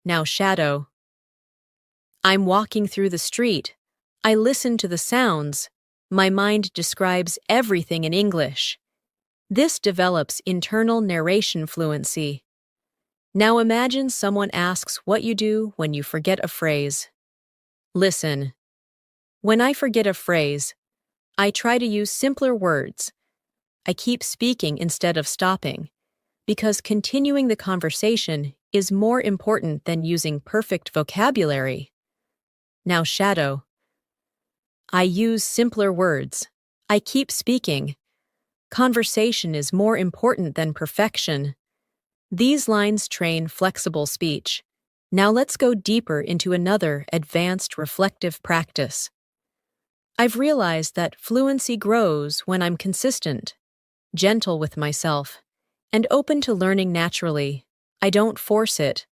Now shadow. I'm walking through the street. I listen to the sounds. My mind describes everything in English. This develops internal narration fluency. Now imagine someone asks what you do when you forget a phrase. Listen. When I forget a phrase, I try to use simpler words. I keep speaking instead of stopping, because continuing the conversation is more important than using perfect vocabulary. Now shadow. I use simpler words. I keep speaking. Conversation is more important than perfection. These lines train flexible speech. Now let's go deeper into another advanced reflective practice. I've realized that fluency grows when I'm consistent, gentle with myself, and open to learning naturally. I don't force it.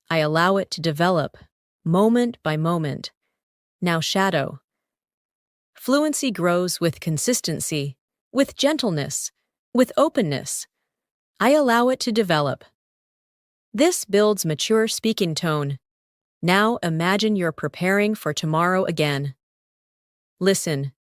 I allow it to develop, moment by moment. Now shadow. Fluency grows with consistency, with gentleness, with openness. I allow it to develop. This builds mature speaking tone. Now imagine you're preparing for tomorrow again. Listen.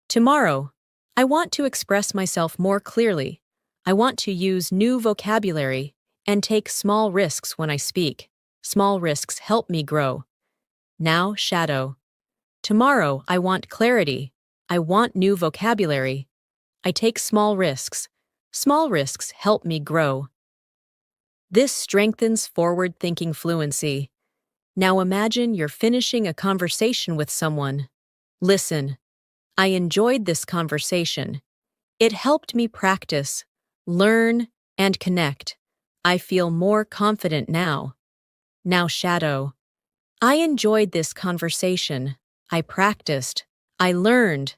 Tomorrow, I want to express myself more clearly. I want to use new vocabulary and take small risks when I speak. Small risks help me grow. Now shadow. Tomorrow, I want clarity. I want new vocabulary. I take small risks. Small risks help me grow. This strengthens forward-thinking fluency. Now imagine you're finishing a conversation with someone. Listen. I enjoyed this conversation. It helped me practice, learn, and connect. I feel more confident now. Now shadow. I enjoyed this conversation. I practiced. I learned.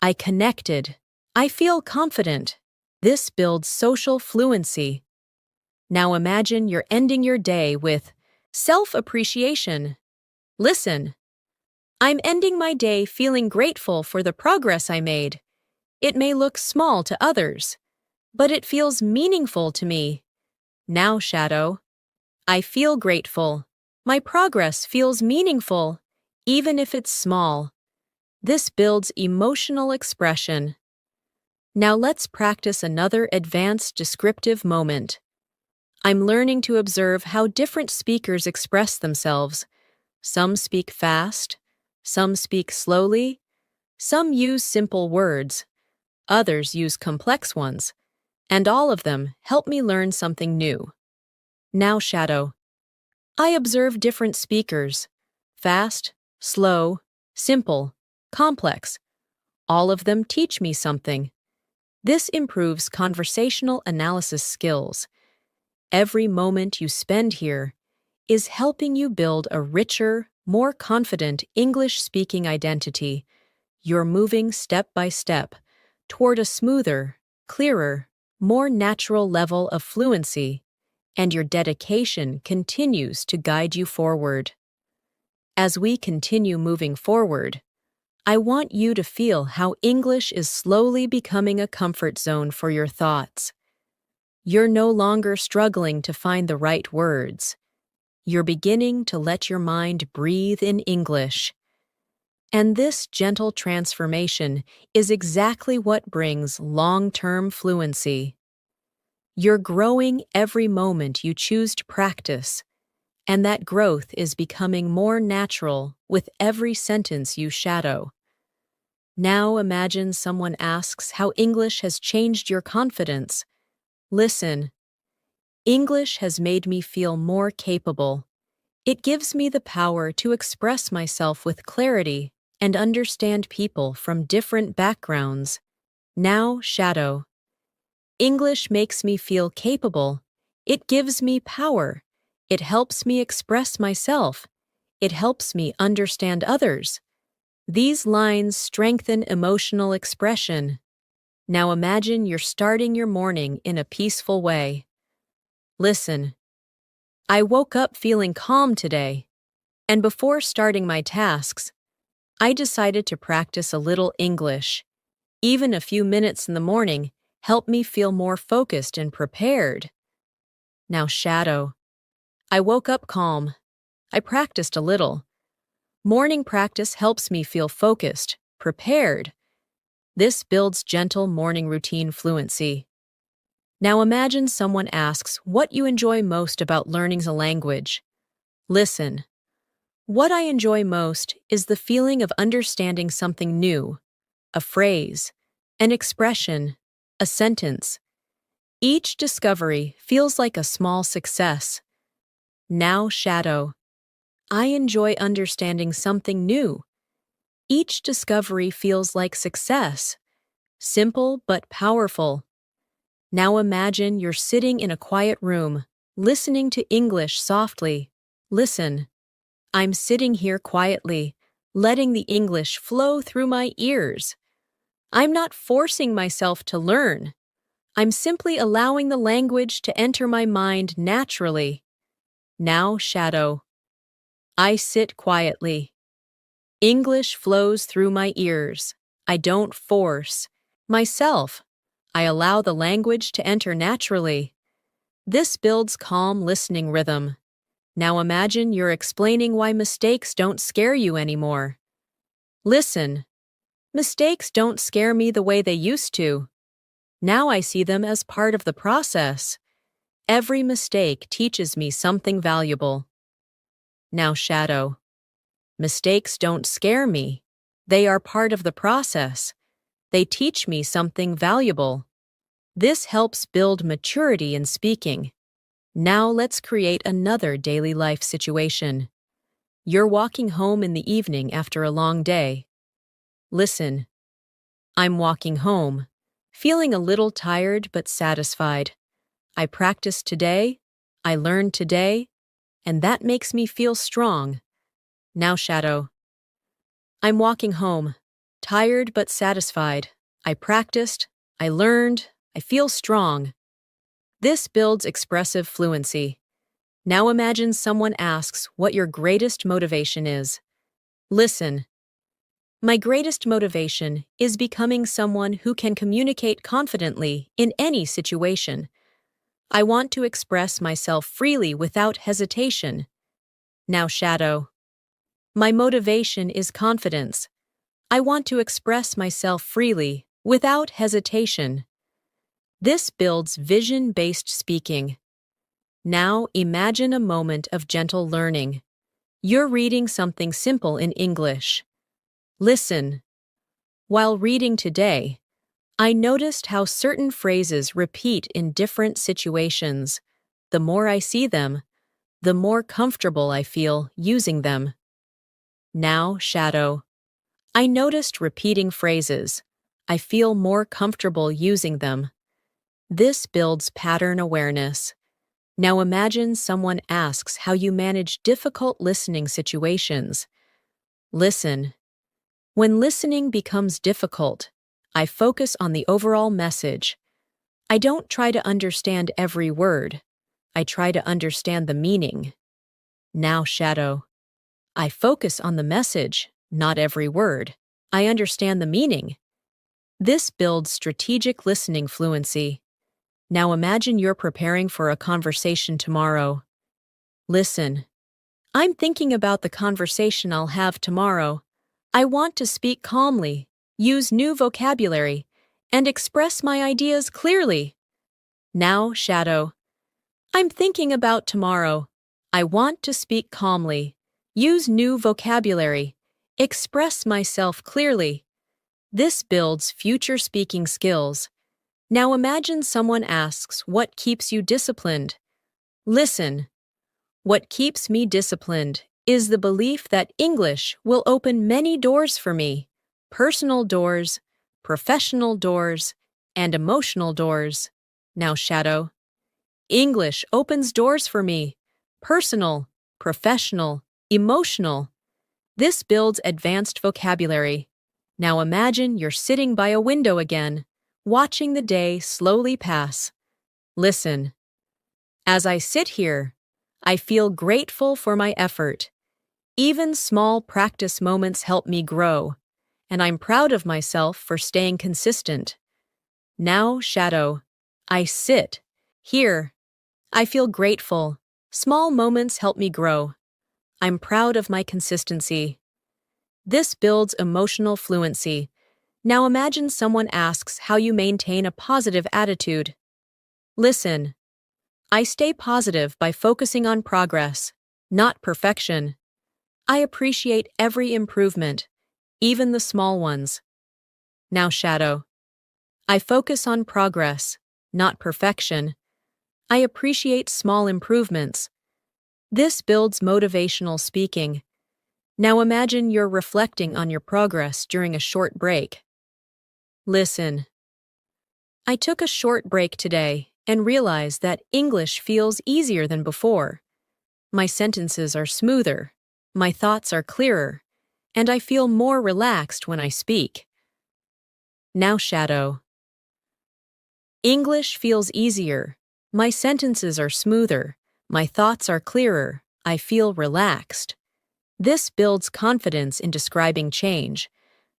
I connected. I feel confident. This builds social fluency. Now imagine you're ending your day with self-appreciation. Listen. I'm ending my day feeling grateful for the progress I made. It may look small to others, but it feels meaningful to me. Now shadow. I feel grateful. My progress feels meaningful, even if it's small. This builds emotional expression. Now let's practice another advanced descriptive moment. I'm learning to observe how different speakers express themselves. Some speak fast, some speak slowly, some use simple words, others use complex ones, and all of them help me learn something new. Now shadow. I observe different speakers. Fast, slow, simple, complex. All of them teach me something. This improves conversational analysis skills. Every moment you spend here is helping you build a richer, more confident English-speaking identity. You're moving step by step toward a smoother, clearer, more natural level of fluency, and your dedication continues to guide you forward. As we continue moving forward, I want you to feel how English is slowly becoming a comfort zone for your thoughts. You're no longer struggling to find the right words. You're beginning to let your mind breathe in English. And this gentle transformation is exactly what brings long-term fluency. You're growing every moment you choose to practice, and that growth is becoming more natural with every sentence you shadow. Now imagine someone asks how English has changed your confidence. Listen. English has made me feel more capable. It gives me the power to express myself with clarity and understand people from different backgrounds. Now shadow. English makes me feel capable. It gives me power. It helps me express myself. It helps me understand others. These lines strengthen emotional expression. Now imagine you're starting your morning in a peaceful way. Listen. I woke up feeling calm today, and before starting my tasks, I decided to practice a little English. Even a few minutes in the morning help me feel more focused and prepared. Now shadow. I woke up calm. I practiced a little. Morning practice helps me feel focused, prepared. This builds gentle morning routine fluency. Now imagine someone asks what you enjoy most about learning a language. Listen. What I enjoy most is the feeling of understanding something new, a phrase, an expression, a sentence. Each discovery feels like a small success. Now shadow. I enjoy understanding something new. Each discovery feels like success. Simple but powerful. Now imagine you're sitting in a quiet room, listening to English softly. Listen. I'm sitting here quietly, letting the English flow through my ears. I'm not forcing myself to learn. I'm simply allowing the language to enter my mind naturally. Now shadow. I sit quietly. English flows through my ears. I don't force myself. I allow the language to enter naturally. This builds calm listening rhythm. Now imagine you're explaining why mistakes don't scare you anymore. Listen. Mistakes don't scare me the way they used to. Now I see them as part of the process. Every mistake teaches me something valuable. Now shadow. Mistakes don't scare me. They are part of the process. They teach me something valuable. This helps build maturity in speaking. Now let's create another daily life situation. You're walking home in the evening after a long day. Listen. I'm walking home, feeling a little tired but satisfied. I practiced today, I learned today, and that makes me feel strong. Now shadow. I'm walking home, tired but satisfied. I practiced, I learned, I feel strong. This builds expressive fluency. Now imagine someone asks what your greatest motivation is. Listen. My greatest motivation is becoming someone who can communicate confidently in any situation. I want to express myself freely without hesitation. Now shadow. My motivation is confidence. I want to express myself freely without hesitation. This builds vision-based speaking. Now imagine a moment of gentle learning. You're reading something simple in English. Listen. While reading today, I noticed how certain phrases repeat in different situations. The more I see them, the more comfortable I feel using them. Now, shadow. I noticed repeating phrases. I feel more comfortable using them. This builds pattern awareness. Now imagine someone asks how you manage difficult listening situations. Listen. When listening becomes difficult, I focus on the overall message. I don't try to understand every word. I try to understand the meaning. Now, shadow. I focus on the message, not every word. I understand the meaning. This builds strategic listening fluency. Now imagine you're preparing for a conversation tomorrow. Listen. I'm thinking about the conversation I'll have tomorrow. I want to speak calmly, use new vocabulary, and express my ideas clearly. Now, shadow. I'm thinking about tomorrow. I want to speak calmly, use new vocabulary, express myself clearly. This builds future speaking skills. Now imagine someone asks, what keeps you disciplined? Listen. What keeps me disciplined is the belief that English will open many doors for me. Personal doors, professional doors, and emotional doors. Now, shadow. English opens doors for me. Personal, professional, emotional. This builds advanced vocabulary. Now imagine you're sitting by a window again, watching the day slowly pass. Listen. As I sit here, I feel grateful for my effort. Even small practice moments help me grow, and I'm proud of myself for staying consistent. Now, shadow. I sit. Here. I feel grateful. Small moments help me grow. I'm proud of my consistency. This builds emotional fluency. Now imagine someone asks how you maintain a positive attitude. Listen. I stay positive by focusing on progress, not perfection. I appreciate every improvement, even the small ones. Now, shadow. I focus on progress, not perfection. I appreciate small improvements. This builds motivational speaking. Now imagine you're reflecting on your progress during a short break. Listen. I took a short break today and realized that English feels easier than before. My sentences are smoother, my thoughts are clearer, and I feel more relaxed when I speak. Now, shadow. English feels easier, my sentences are smoother, my thoughts are clearer, I feel relaxed. This builds confidence in describing change.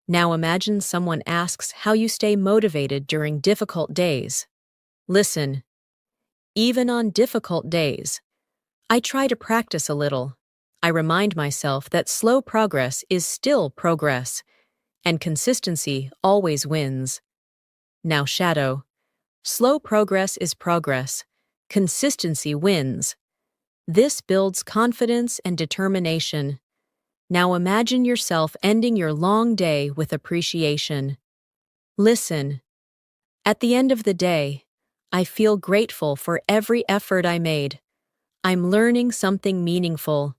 Now imagine someone asks how you stay motivated during difficult days. Listen. Even on difficult days, I try to practice a little. I remind myself that slow progress is still progress, and consistency always wins. Now, shadow. Slow progress is progress. Consistency wins. This builds confidence and determination. Now imagine yourself ending your long day with appreciation. Listen. At the end of the day, I feel grateful for every effort I made. I'm learning something meaningful,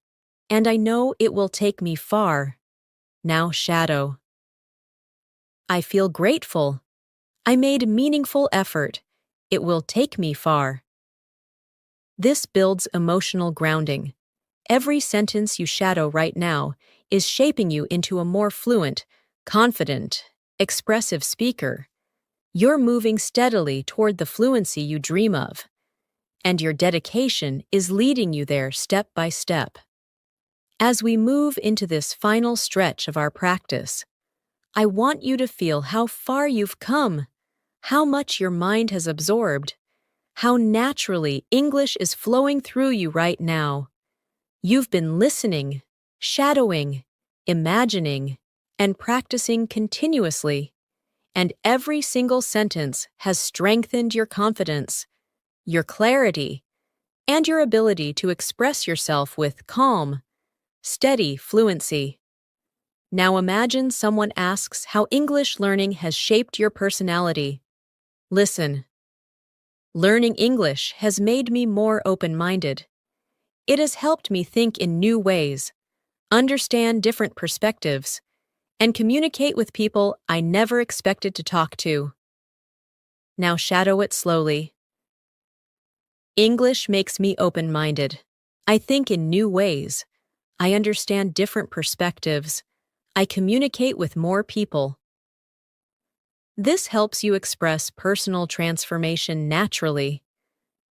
and I know it will take me far. Now, shadow. I feel grateful. I made meaningful effort. It will take me far. This builds emotional grounding. Every sentence you shadow right now is shaping you into a more fluent, confident, expressive speaker. You're moving steadily toward the fluency you dream of, and your dedication is leading you there step by step. As we move into this final stretch of our practice, I want you to feel how far you've come, how much your mind has absorbed, how naturally English is flowing through you right now. You've been listening, shadowing, imagining, and practicing continuously, and every single sentence has strengthened your confidence, your clarity, and your ability to express yourself with calm, steady fluency. Now imagine someone asks how English learning has shaped your personality. Listen. Learning English has made me more open-minded. It has helped me think in new ways, understand different perspectives, and communicate with people I never expected to talk to. Now shadow it slowly. English makes me open-minded. I think in new ways. I understand different perspectives. I communicate with more people. This helps you express personal transformation naturally.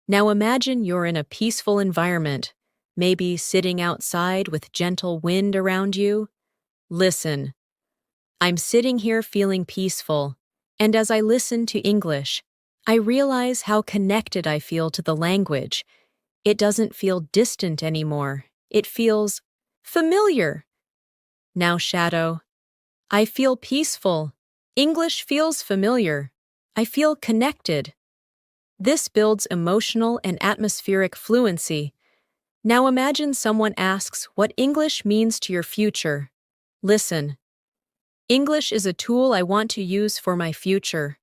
Now imagine you're in a peaceful environment, maybe sitting outside with gentle wind around you. Listen. I'm sitting here feeling peaceful, and as I listen to English, I realize how connected I feel to the language. It doesn't feel distant anymore. It feels familiar. Now shadow. I feel peaceful. English feels familiar. I feel connected. This builds emotional and atmospheric fluency. Now imagine someone asks what English means to your future. Listen. English is a tool I want to use for my future,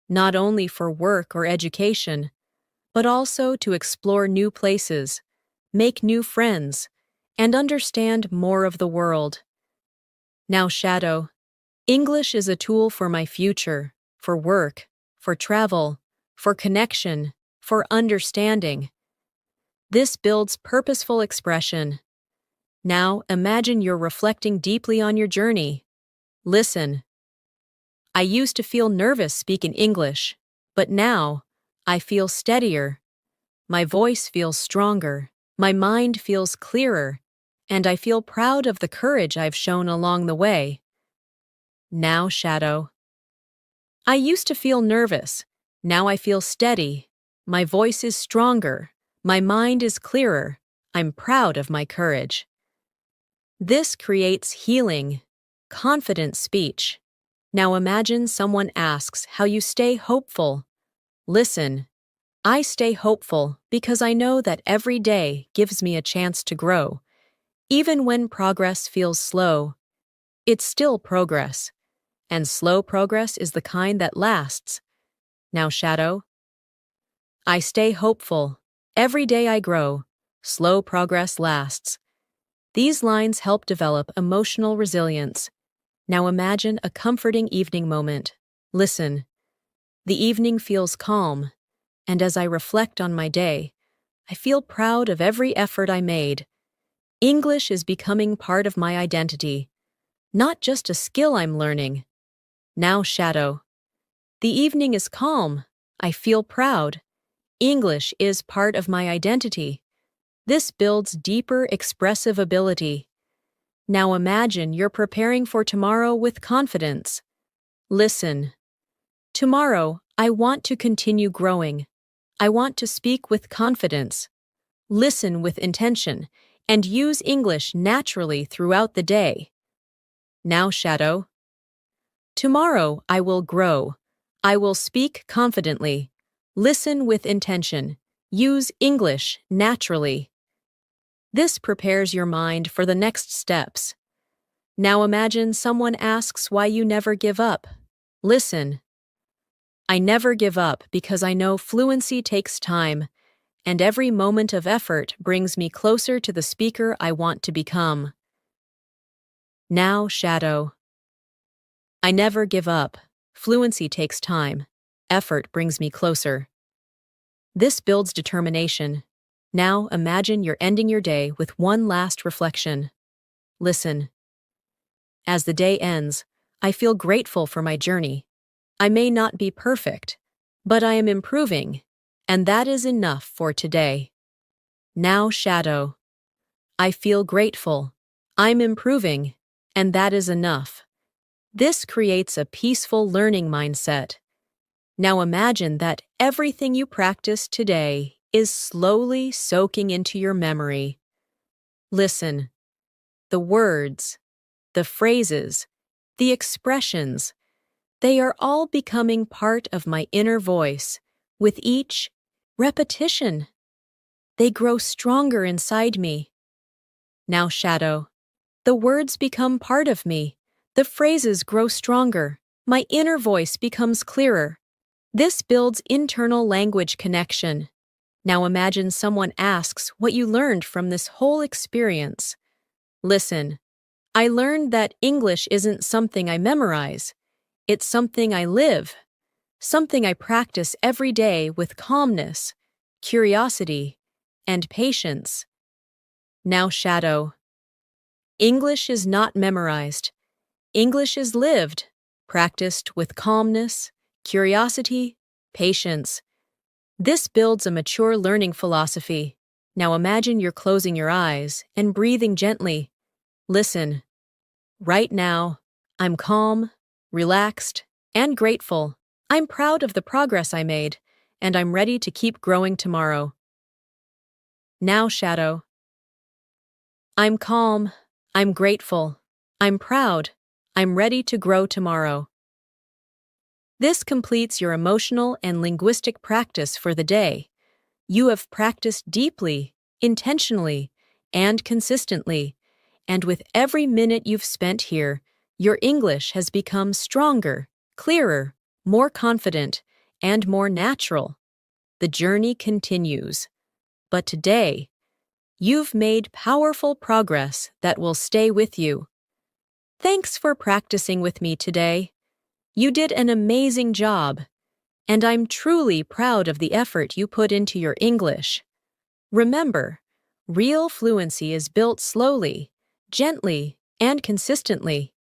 not only for work or education, but also to explore new places, make new friends, and understand more of the world. Now shadow. English is a tool for my future, for work, for travel, for connection, for understanding. This builds purposeful expression. Now imagine you're reflecting deeply on your journey. Listen. I used to feel nervous speaking English, but now I feel steadier. My voice feels stronger, my mind feels clearer, and I feel proud of the courage I've shown along the way. Now shadow. I used to feel nervous. Now I feel steady. My voice is stronger. My mind is clearer. I'm proud of my courage. This creates healing, confident speech. Now imagine someone asks how you stay hopeful. Listen. I stay hopeful because I know that every day gives me a chance to grow. Even when progress feels slow, it's still progress. And slow progress is the kind that lasts. Now shadow. I stay hopeful. Every day I grow. Slow progress lasts. These lines help develop emotional resilience. Now imagine a comforting evening moment. Listen. The evening feels calm, and as I reflect on my day, I feel proud of every effort I made. English is becoming part of my identity, not just a skill I'm learning. Now shadow. The evening is calm. I feel proud. English is part of my identity. This builds deeper expressive ability. Now imagine you're preparing for tomorrow with confidence. Listen. Tomorrow, I want to continue growing. I want to speak with confidence, listen with intention, and use English naturally throughout the day. Now shadow. Tomorrow I will grow. I will speak confidently, listen with intention, use English naturally. This prepares your mind for the next steps. Now imagine someone asks why you never give up. Listen. I never give up because I know fluency takes time, and every moment of effort brings me closer to the speaker I want to become. Now shadow. I never give up. Fluency takes time. Effort brings me closer. This builds determination. Now imagine you're ending your day with one last reflection. Listen. As the day ends, I feel grateful for my journey. I may not be perfect, but I am improving, and that is enough for today. Now shadow. I feel grateful. I'm improving, and that is enough. This creates a peaceful learning mindset. Now imagine that everything you practice today is slowly soaking into your memory. Listen. The words, the phrases, the expressions, They are all becoming part of my inner voice. With each repetition, they grow stronger inside me. Now shadow. The words become part of me. The phrases grow stronger. My inner voice becomes clearer. This builds internal language connection. Now imagine someone asks what you learned from this whole experience. Listen, I learned that English isn't something I memorize. It's something I live, something I practice every day with calmness, curiosity, and patience. Now shadow. English is not memorized. English is lived, practiced with calmness, curiosity, patience. This builds a mature learning philosophy. Now imagine you're closing your eyes and breathing gently. Listen. Right now, I'm calm, relaxed, and grateful. I'm proud of the progress I made, and I'm ready to keep growing tomorrow. Now shadow. I'm calm, I'm grateful, I'm proud, I'm ready to grow tomorrow. This completes your emotional and linguistic practice for the day. You have practiced deeply, intentionally, and consistently, and with every minute you've spent here, your English has become stronger, clearer, more confident, and more natural. The journey continues. But today, you've made powerful progress that will stay with you. Thanks for practicing with me today. You did an amazing job, and I'm truly proud of the effort you put into your English. Remember, real fluency is built slowly, gently, and consistently,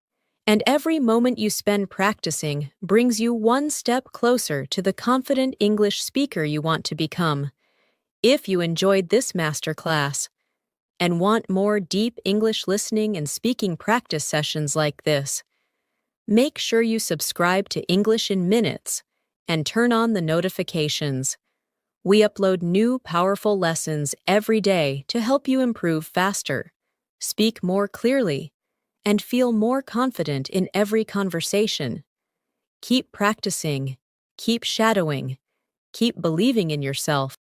and every moment you spend practicing brings you one step closer to the confident English speaker you want to become. If you enjoyed this masterclass and want more deep English listening and speaking practice sessions like this, make sure you subscribe to English in Minutes and turn on the notifications. We upload new powerful lessons every day to help you improve faster, speak more clearly, and feel more confident in every conversation. Keep practicing, keep shadowing, keep believing in yourself.